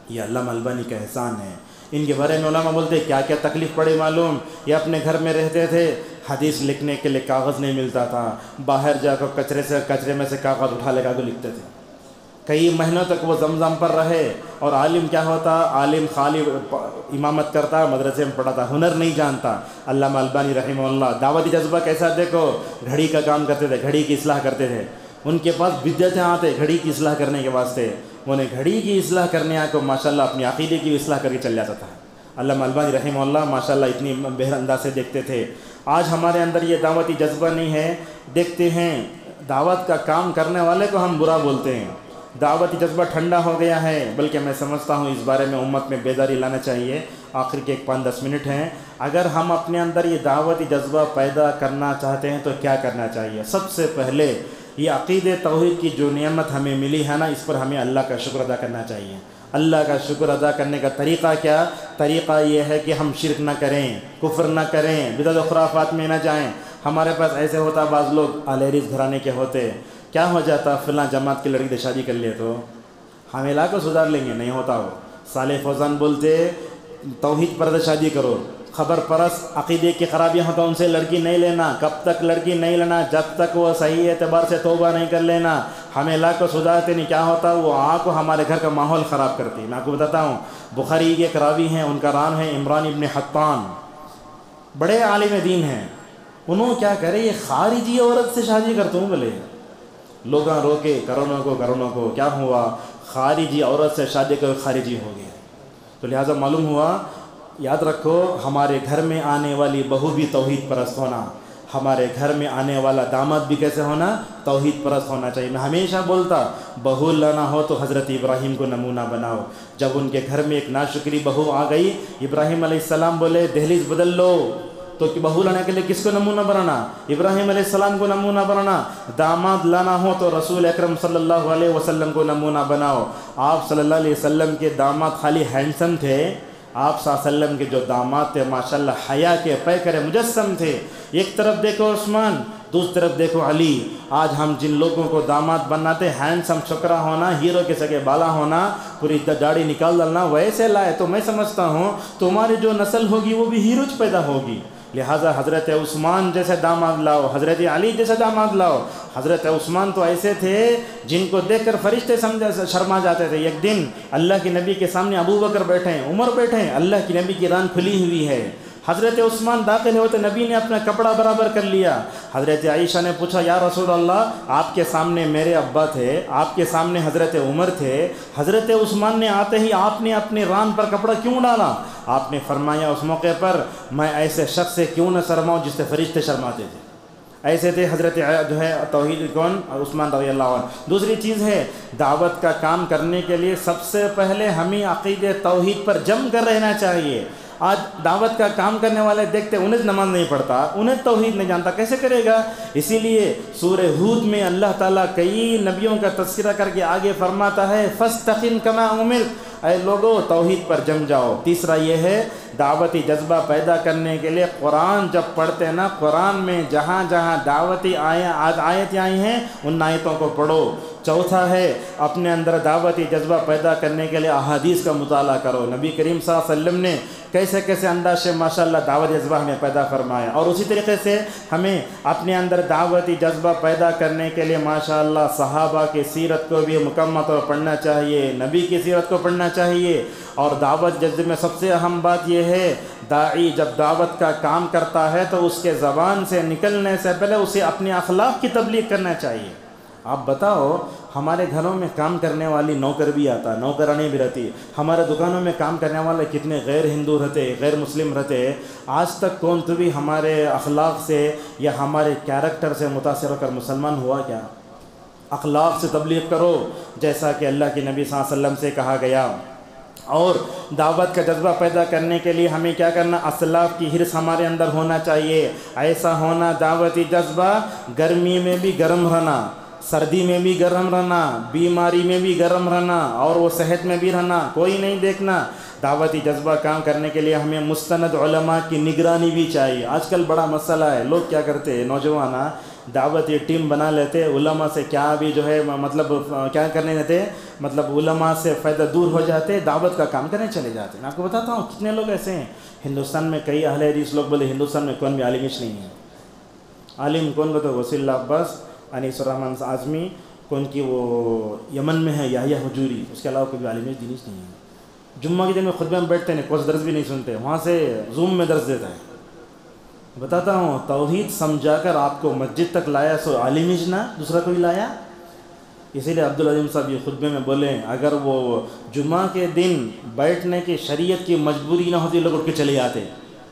یہ علامہ البانی کا احسان ہے۔ ان کے بارے میں علماء بولتے کیا کیا تکلیف پڑے معلوم، یہ اپنے گھر میں رہتے تھے، حدیث لکھنے کے لیے کاغذ نہیں ملتا تھا، باہر جا کر کچرے میں سے کاغذ اٹھا لے کر لکھتے تھے۔ کئی مہینوں تک وہ زمزم پر رہے، اور عالم کیا ہوتا، عالم خالی امامت کرتا، مدرسے میں پڑھا تھا، ہنر نہیں جانتا۔ علامہ البانی رحمہ اللہ دعوتی جذبہ کیسا دیکھو، گھڑی کا کام کرتے تھے، گھڑی کی اصلاح کرتے تھے، ان کے پاس بدعتیں آتے گھڑی کی اصلاح کرنے کے واسطے، انہیں گھڑی کی اصلاح کرنے آ کو ماشاءاللہ اپنی عقیدے کی اصلاح کر کے چل جاتا تھا۔ علامہ البانی رحمہ اللہ ماشاءاللہ اتنی بہتر انداز سے دیکھتے تھے۔ آج ہمارے اندر یہ دعوتی جذبہ نہیں ہے، دیکھتے ہیں دعوت کا کام کرنے والے کو ہم برا بولتے ہیں، دعوتی جذبہ ٹھنڈا ہو گیا ہے۔ بلکہ میں سمجھتا ہوں اس بارے میں امت میں بیداری لانا چاہیے۔ آخر کے 5-10 منٹ ہیں، اگر ہم اپنے اندر یہ دعوتی جذبہ پیدا کرنا چاہتے ہیں تو کیا کرنا چاہیے؟ سب سے پہلے یہ عقید توحید کی جو نعمت ہمیں ملی ہے نا، اس پر ہمیں اللہ کا شکر ادا کرنا چاہیے۔ اللہ کا شکر ادا کرنے کا طریقہ کیا؟ طریقہ یہ ہے کہ ہم شرک نہ کریں، کفر نہ کریں، بدعت و خرافات میں نہ جائیں۔ ہمارے پاس ایسے ہوتا، بعض لوگ آلیریز گھرانے کے ہوتے، کیا ہو جاتا، فلاں جماعت کی لڑکی سے شادی کر لے تو ہم علاقہ کو سدھار لیں گے، نہیں ہوتا ہو۔ صالح فوزان بولتے توحید پر شادی کرو، خبر پرست عقیدے کی خرابیاں ہوتا ان سے لڑکی نہیں لینا۔ کب تک لڑکی نہیں لینا؟ جب تک وہ صحیح اعتبار سے توبہ نہیں کر لینا۔ ہمیں لا کو سدھارتے نہیں، کیا ہوتا، وہ آ کو ہمارے گھر کا ماحول خراب کرتی۔ میں آپ کو بتاتا ہوں، بخاری کے ایک راوی ہیں، ان کا نام ہے عمران ابن حطان، بڑے عالم دین ہیں۔ انہوں کیا کرے، یہ خارجی عورت سے شادی کرتا ہوں بولے، لوگاں روکے، کرونوں کو کیا ہوا، خارجی عورت سے شادی کر خارجی ہو گیا۔ تو لہٰذا معلوم ہوا، یاد رکھو، ہمارے گھر میں آنے والی بہو بھی توحید پرست ہونا، ہمارے گھر میں آنے والا داماد بھی کیسے ہونا، توحید پرست ہونا چاہیے۔ میں ہمیشہ بولتا، بہو لانا ہو تو حضرت ابراہیم کو نمونہ بناؤ۔ جب ان کے گھر میں ایک ناشکری بہو آ گئی، ابراہیم علیہ السلام بولے دہلیز بدل لو، تو بہو لانے کے لیے کس کو نمونہ بنانا؟ ابراہیم علیہ السلام کو نمونہ بنانا۔ داماد لانا ہو تو رسول اکرم صلی اللہ علیہ وسلم کو نمونہ بناؤ۔ آپ صلی اللہ علیہ وسلم کے داماد خالی ہینڈسم تھے، آپ صلی اللہ علیہ وسلم کے جو داماد تھے ماشاءاللہ حیا کے پیکر مجسم تھے۔ ایک طرف دیکھو عثمان، دوسری طرف دیکھو علی۔ آج ہم جن لوگوں کو داماد بناتے، ہینڈسم چھکرا ہونا، ہیرو کے سگے بالا ہونا، پوری داڑھی نکال ڈالنا، ویسے لائے تو میں سمجھتا ہوں تمہاری جو نسل ہوگی وہ بھی ہیروج پیدا ہوگی۔ لہٰذا حضرت عثمان جیسے داماد لاؤ، حضرت علی جیسے داماد لاؤ۔ حضرت عثمان تو ایسے تھے جن کو دیکھ کر فرشتے شرما جاتے تھے۔ ایک دن اللہ کے نبی کے سامنے ابو بکر بیٹھے ہیں، عمر بیٹھے ہیں، اللہ کی نبی کی ران کھلی ہوئی ہے۔ حضرت عثمان داخل ہوتے، نبی نے اپنا کپڑا برابر کر لیا۔ حضرت عائشہ نے پوچھا، یا رسول اللہ، آپ کے سامنے میرے ابا تھے، آپ کے سامنے حضرت عمر تھے، حضرت عثمان نے آتے ہی آپ نے اپنے ران پر کپڑا کیوں ڈالا؟ آپ نے فرمایا اس موقع پر، میں ایسے شخص سے کیوں نہ شرماؤں جس سے فرشتے شرماتے تھے۔ ایسے تھے حضرت جو ہے توحید کون، عثمان رضی اللہ عنہ۔ دوسری چیز ہے، دعوت کا کام کرنے کے لیے سب سے پہلے ہمیں عقید توحید پر جم کر رہنا چاہیے۔ آج دعوت کا کام کرنے والے دیکھتے، انہیں نماز نہیں پڑھتا، انہیں توحید نہیں جانتا، کیسے کرے گا؟ اسی لیے سورہ ہود میں اللہ تعالیٰ کئی نبیوں کا تذکرہ کر کے آگے فرماتا ہے، فاستقم کما امرت، اے لوگو توحید پر جم جاؤ۔ تیسرا یہ ہے، دعوتی جذبہ پیدا کرنے کے لیے قرآن جب پڑھتے ہیں نا، قرآن میں جہاں جہاں دعوتی آیتیں آئی ہیں ان آیتوں کو پڑھو۔ چوتھا ہے، اپنے اندر دعوتی جذبہ پیدا کرنے کے لیے احادیث کا مطالعہ کرو۔ نبی کریم صلی اللہ علیہ وسلم نے کیسے کیسے انداز سے ماشاءاللہ دعوتی جذبہ ہمیں پیدا فرمایا، اور اسی طریقے سے ہمیں اپنے اندر دعوتی جذبہ پیدا کرنے کے لیے ماشاءاللہ صحابہ کی سیرت کو بھی مکمل طور پر پڑھنا چاہیے، نبی کی سیرت کو پڑھنا چاہیے۔ اور دعوت جذبے میں سب سے اہم بات یہ ہے، داعی جب دعوت کا کام کرتا ہے تو اس کے زبان سے نکلنے سے پہلے اسے اپنے اخلاق کی تبلیغ کرنا چاہیے۔ آپ بتاؤ، ہمارے گھروں میں کام کرنے والی نوکر بھی آتا، نوکرانی بھی رہتی، ہمارے دکانوں میں کام کرنے والے کتنے غیر ہندو رہتے، غیر مسلم رہتے، آج تک کون تو بھی ہمارے اخلاق سے یا ہمارے کیریکٹر سے متاثر ہو کر مسلمان ہوا کیا؟ اخلاق سے تبلیغ کرو، جیسا کہ اللہ کے نبی صلی اللہ علیہ وسلم سے کہا گیا۔ اور دعوت کا جذبہ پیدا کرنے کے لیے ہمیں کیا کرنا، اسلاف کی حرص ہمارے اندر ہونا چاہیے۔ ایسا ہونا دعوتی جذبہ، گرمی میں بھی گرم رہنا، سردی میں بھی گرم رہنا، بیماری میں بھی گرم رہنا، اور وہ صحت میں بھی رہنا، کوئی نہیں دیکھنا۔ دعوتی جذبہ کام کرنے کے لیے ہمیں مستند علماء کی نگرانی بھی چاہیے۔ آج کل بڑا مسئلہ ہے، لوگ کیا کرتے ہیں، نوجوان دعوتی ٹیم بنا لیتے، علماء سے کیا بھی جو ہے مطلب کیا کرنے دیتے، مطلب علماء سے فائدہ دور ہو جاتے، دعوت کا کام کرنے چلے جاتے ہیں۔ میں آپ کو بتاتا ہوں کتنے لوگ ایسے ہیں ہندوستان میں، کئی اہل حدیث لوگ بولے ہندوستان میں کون بھی عالمش نہیں ہے۔ عالم کون بتا، وسیع اللہ عباس، انیس الرحمن اعظمی، کون کی وہ یمن میں ہے، یحییٰ حجوری، اس کے علاوہ کوئی بھی عالم دینی نہیں ہے۔ جمعہ کے دن میں خطبے میں بیٹھتے ہیں کچھ درس بھی نہیں سنتے, وہاں سے زوم میں درس دیتا ہے. بتاتا ہوں توحید سمجھا کر آپ کو مسجد تک لایا سو عالم ہی نہ دوسرا کوئی لایا. اسی لیے عبدالعظیم صاحب یہ خطبے میں بولیں اگر وہ جمعہ کے دن بیٹھنے کی شریعت کی مجبوری نہ ہوتی لوگ اٹھ کے چلے آتے,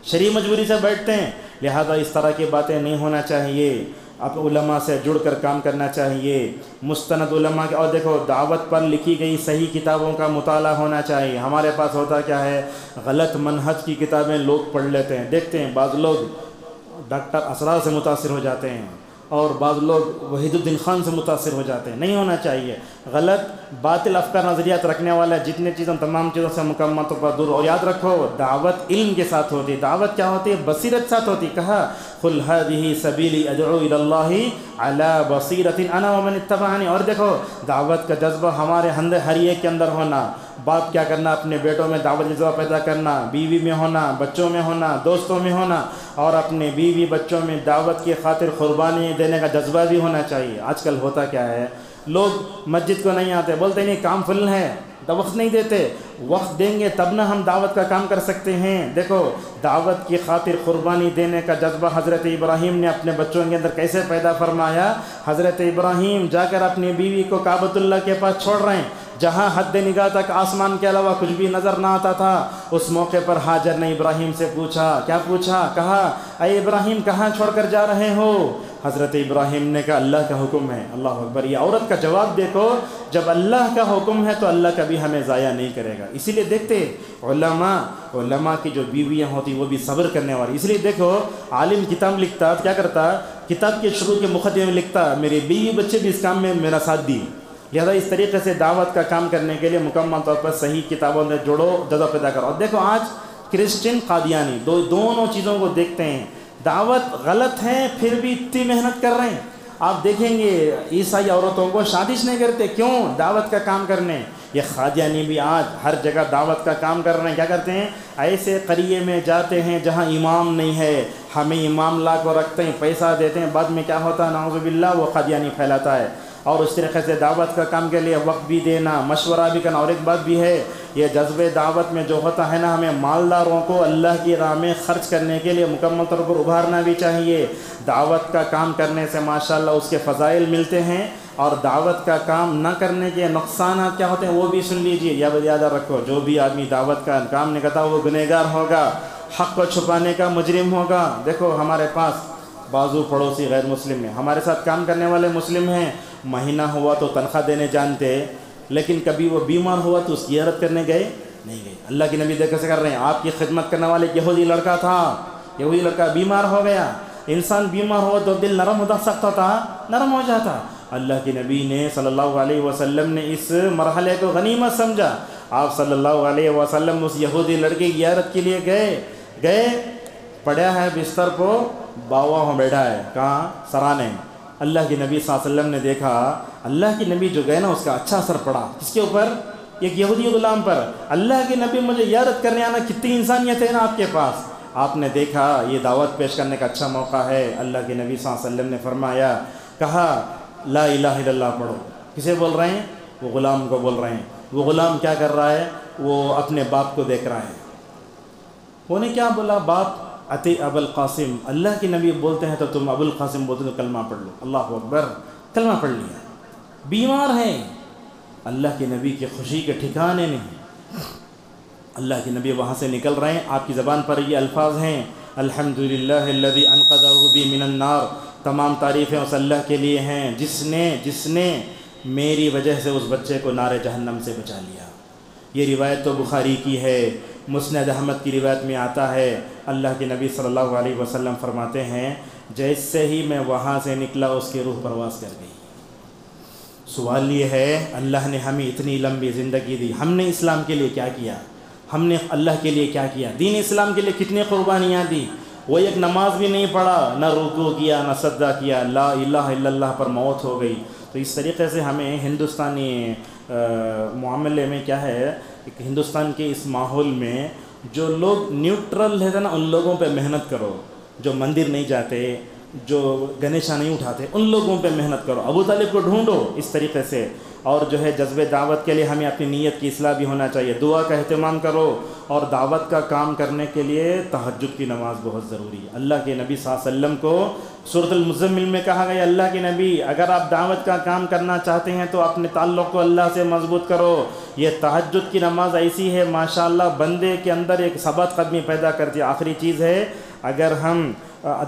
شرعی مجبوری سے بیٹھتے ہیں. لہذا اس طرح کی باتیں نہیں ہونا چاہیے, اب علماء سے جڑ کر کام کرنا چاہیے, مستند علماء کے. اور دیکھو دعوت پر لکھی گئی صحیح کتابوں کا مطالعہ ہونا چاہیے. ہمارے پاس ہوتا کیا ہے, غلط منہج کی کتابیں لوگ پڑھ لیتے ہیں. دیکھتے ہیں بعض لوگ ڈاکٹر اسرار سے متاثر ہو جاتے ہیں اور بعض لوگ وحید الدین خان سے متاثر ہو جاتے ہیں. نہیں ہونا چاہیے. غلط باطل افکار نظریات رکھنے والا جتنے چیزیں تمام چیزوں سے مکمل طور پر دور. اور یاد رکھو دعوت علم کے ساتھ ہوتی ہے, دعوت کیا ہوتی ہے, بصیرت ساتھ ہوتی. کہا قل هذه سبیلی ادعو الی اللہ علی بصیرۃ انا ومن اتبعنی. اور دیکھو دعوت کا جذبہ ہمارے ہر ایک کے اندر ہونا. باپ کیا کرنا, اپنے بیٹوں میں دعوت جذبہ پیدا کرنا, بیوی میں ہونا, بچوں میں ہونا, دوستوں میں ہونا, اور اپنے بیوی بچوں میں دعوت کی خاطر قربانی دینے کا جذبہ بھی ہونا چاہیے. آج کل ہوتا کیا ہے, لوگ مسجد کو نہیں آتے, بولتے نہیں کام فل ہے, تو وقت نہیں دیتے. وقت دیں گے تب نہ ہم دعوت کا کام کر سکتے ہیں. دیکھو دعوت کی خاطر قربانی دینے کا جذبہ حضرت ابراہیم نے اپنے بچوں کے اندر کیسے پیدا فرمایا. حضرت ابراہیم جا کر اپنی بیوی کو کعبۃ اللہ کے پاس چھوڑ رہے ہیں, جہاں حد نگاہ تک آسمان کے علاوہ کچھ بھی نظر نہ آتا تھا. اس موقع پر ہاجر نے ابراہیم سے پوچھا, کیا پوچھا, کہا اے ابراہیم کہاں چھوڑ کر جا رہے ہو. حضرت ابراہیم نے کہا اللہ کا حکم ہے. اللہ اکبر. یہ عورت کا جواب دیکھو, جب اللہ کا حکم ہے تو اللہ کبھی ہمیں ضائع نہیں کرے گا. اسی لیے دیکھتے علماء کی جو بیویاں ہوتی وہ بھی صبر کرنے والی. اس لیے دیکھو عالم کتاب لکھتا کیا کرتا, کتاب کے شروع کے مقدمے میں لکھتا میری بیوی بچے بھی اس کام میں میرا ساتھ دی. لہذا اس طریقے سے دعوت کا کام کرنے کے لیے مکمل طور پر صحیح کتابوں میں جوڑو, جذبہ پیدا کرو. اور دیکھو آج کرسچن قادیانی دونوں چیزوں کو دیکھتے ہیں. دعوت غلط ہے پھر بھی اتنی محنت کر رہے ہیں. آپ دیکھیں گے عیسائی عورتوں کو شادیش نہیں کرتے, کیوں, دعوت کا کام کرنے. یہ قادیانی بھی آج ہر جگہ دعوت کا کام کر رہے ہیں. کیا کرتے ہیں, ایسے قریے میں جاتے ہیں جہاں امام نہیں ہے, ہمیں امام لا کو رکھتے ہیں, پیسہ دیتے ہیں, بعد میں کیا ہوتا ہے نعوذ باللہ وہ قادیانی پھیلاتا ہے. اور اس طریقے سے دعوت کا کام کے لیے وقت بھی دینا, مشورہ بھی کرنا. اور ایک بات بھی ہے, یہ جذبے دعوت میں جو ہوتا ہے نا, ہمیں مالداروں کو اللہ کی راہ میں خرچ کرنے کے لیے مکمل طور پر ابھارنا بھی چاہیے. دعوت کا کام کرنے سے ماشاءاللہ اس کے فضائل ملتے ہیں, اور دعوت کا کام نہ کرنے کے نقصانات کیا ہوتے ہیں وہ بھی سن لیجئے. یاد رکھو جو بھی آدمی دعوت کا کام نہیں کرتا وہ گنہگار ہوگا, حق کو چھپانے کا مجرم ہوگا. دیکھو ہمارے پاس بازو پڑوسی غیر مسلم ہیں, ہمارے ساتھ کام کرنے والے مسلم ہیں, مہینہ ہوا تو تنخواہ دینے جانتے, لیکن کبھی وہ بیمار ہوا تو اس کی عیادت کرنے گئے نہیں گئے. اللہ کے نبی دیکھ کیسے کر رہے ہیں, آپ کی خدمت کرنے والے یہودی لڑکا تھا, یہودی لڑکا بیمار ہو گیا. انسان بیمار ہوا تو دل نرم ہو سکتا تھا, نرم ہو جاتا. اللہ کے نبی نے صلی اللہ علیہ وسلم نے اس مرحلے کو غنیمت سمجھا. آپ صلی اللہ علیہ وسلم اس یہودی لڑکے کی عیادت کے لیے گئے پڑیا ہے بستر کو, باوا ہو بیٹھا ہے, کہاں, سرانے. اللہ کے نبی صلی اللہ علیہ وسلم نے دیکھا, اللہ کے نبی جو گئے نا اس کا اچھا اثر پڑا. کس کے اوپر, ایک یہودی غلام پر. اللہ کے نبی مجھے عیادت کرنے آنا, کتنی انسانیت ہے نا آپ کے پاس. آپ نے دیکھا یہ دعوت پیش کرنے کا اچھا موقع ہے. اللہ کے نبی صلی اللہ علیہ وسلم نے فرمایا, کہا لا الہ الا اللہ پڑھو. کسے بول رہے ہیں, وہ غلام کو بول رہے ہیں. وہ غلام کیا کر رہا ہے, وہ اپنے باپ کو دیکھ رہا ہے. وہ نے کیا بولا, باپ اتی ابو القاسم. اللہ کے نبی بولتے ہیں تو تم ابو القاسم بولتے تو کلمہ پڑھ لو. اللہ اکبر, کلمہ پڑھ لیا. بیمار ہیں, اللہ کے نبی کی خوشی کے ٹھکانے نہیں. اللہ کے نبی وہاں سے نکل رہے ہیں, آپ کی زبان پر یہ الفاظ ہیں, الحمدللہ الذی انقذہ بی من النار. تمام تعریفیں اس اللہ کے لیے ہیں جس نے میری وجہ سے اس بچے کو نار جہنم سے بچا لیا. یہ روایت تو بخاری کی ہے. مسند احمد کی روایت میں آتا ہے, اللہ کے نبی صلی اللہ علیہ وسلم فرماتے ہیں, جیسے ہی میں وہاں سے نکلا اس کی روح پرواز کر گئی. سوال یہ ہے, اللہ نے ہمیں اتنی لمبی زندگی دی, ہم نے اسلام کے لیے کیا کیا, ہم نے اللہ کے لیے کیا کیا, دین اسلام کے لیے کتنی قربانیاں دی. وہ ایک نماز بھی نہیں پڑھا, نہ رکوع کیا, نہ سجدہ کیا, لا الہ الا اللہ پر موت ہو گئی. تو اس طریقے سے ہمیں ہندوستانی معاملے میں کیا ہے, ہندوستان کے اس ماحول میں جو لوگ نیوٹرل ہے نا, ان لوگوں پہ محنت کرو. جو مندر نہیں جاتے, جو گنیشا نہیں اٹھاتے, ان لوگوں پہ محنت کرو. ابو طالب کو ڈھونڈو اس طریقے سے, اور جو ہے جذب دعوت کے لیے ہمیں اپنی نیت کی اصلاح بھی ہونا چاہیے، دعا کا اہتمام کرو، اور دعوت کا کام کرنے کے لیے تہجد کی نماز بہت ضروری ہے۔ اللہ کے نبی صلی اللہ علیہ وسلم کو سورۃ المزمل میں کہا گیا، اللہ کے نبی اگر آپ دعوت کا کام کرنا چاہتے ہیں تو اپنے تعلق کو اللہ سے مضبوط کرو۔ یہ تہجد کی نماز ایسی ہے ماشاءاللہ بندے کے اندر ایک ثبات قدمی پیدا کرتی ہے۔ آخری چیز ہے، اگر ہم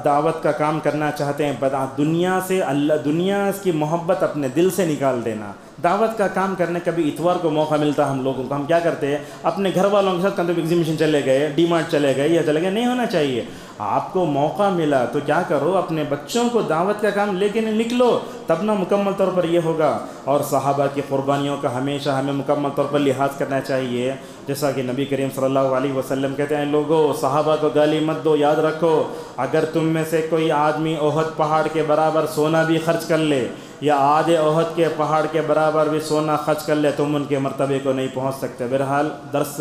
دعوت کا کام کرنا چاہتے ہیں، دنیا سے دنیا کی محبت اپنے دل سے نکال دینا۔ دعوت کا کام کرنے کا بھی اتوار کو موقع ملتا ہے ہم لوگوں کو، ہم کیا کرتے ہیں اپنے گھر والوں کے ساتھ کہیں ایگزیبیشن چلے گئے، ڈی مارٹ چلے گئے یا چلے گئے، نہیں ہونا چاہیے۔ آپ کو موقع ملا تو کیا کرو، اپنے بچوں کو دعوت کا کام لے کے نکلو، تب نہ مکمل طور پر یہ ہوگا۔ اور صحابہ کی قربانیوں کا ہمیشہ ہمیں مکمل طور پر لحاظ کرنا چاہیے، جیسا کہ نبی کریم صلی اللہ علیہ وسلم کہتے ہیں، لوگوں صحابہ کو گالی مت دو، یاد رکھو اگر تم میں سے کوئی آدمی احد پہاڑ کے برابر سونا بھی خرچ کر لے یا آدھے احد کے پہاڑ کے برابر بھی سونا خرچ کر لے، تم ان کے مرتبے کو نہیں پہنچ سکتے۔ بہرحال درس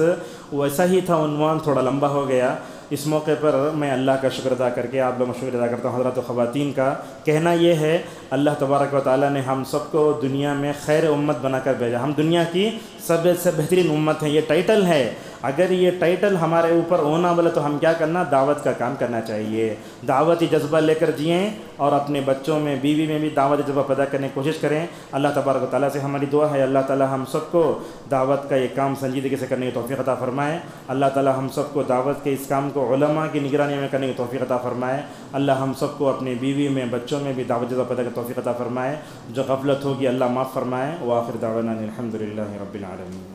ویسا ہی تھا، عنوان تھوڑا لمبا ہو گیا۔ اس موقع پر میں اللہ کا شکر ادا کر کے آپ لوگوں کا شکر ادا کرتا ہوں۔ حضرات و خواتین کا کہنا یہ ہے، اللہ تبارک و تعالیٰ نے ہم سب کو دنیا میں خیر امت بنا کر بھیجا، ہم دنیا کی سب سے بہترین امت ہیں، یہ ٹائٹل ہے۔ اگر یہ ٹائٹل ہمارے اوپر ہونا بولے تو ہم کیا کرنا، دعوت کا کام کرنا چاہیے، دعوتی جذبہ لے کر جئیں، اور اپنے بچوں میں بیوی میں بھی دعوتی جذبہ پیدا کرنے کی کوشش کریں۔ اللہ تبارک و تعالیٰ سے ہماری دعا ہے، اللہ تعالیٰ ہم سب کو دعوت کا یہ کام سنجیدگی سے کرنے کی توفیق عطا فرمائے۔ اللہ تعالیٰ ہم سب کو دعوت کے اس کام کو علماء کی نگرانی میں کرنے کی توفیق عطا فرمائے۔ اللہ ہم سب کو اپنی بیوی میں بچوں میں بھی دعوت جذبہ پیدا کرنے کی توفیق عطا فرمائے۔ جو غفلت ہوگی اللہ معاف فرمائے۔ وآخر دعوانا الحمد للہ رب العالمین۔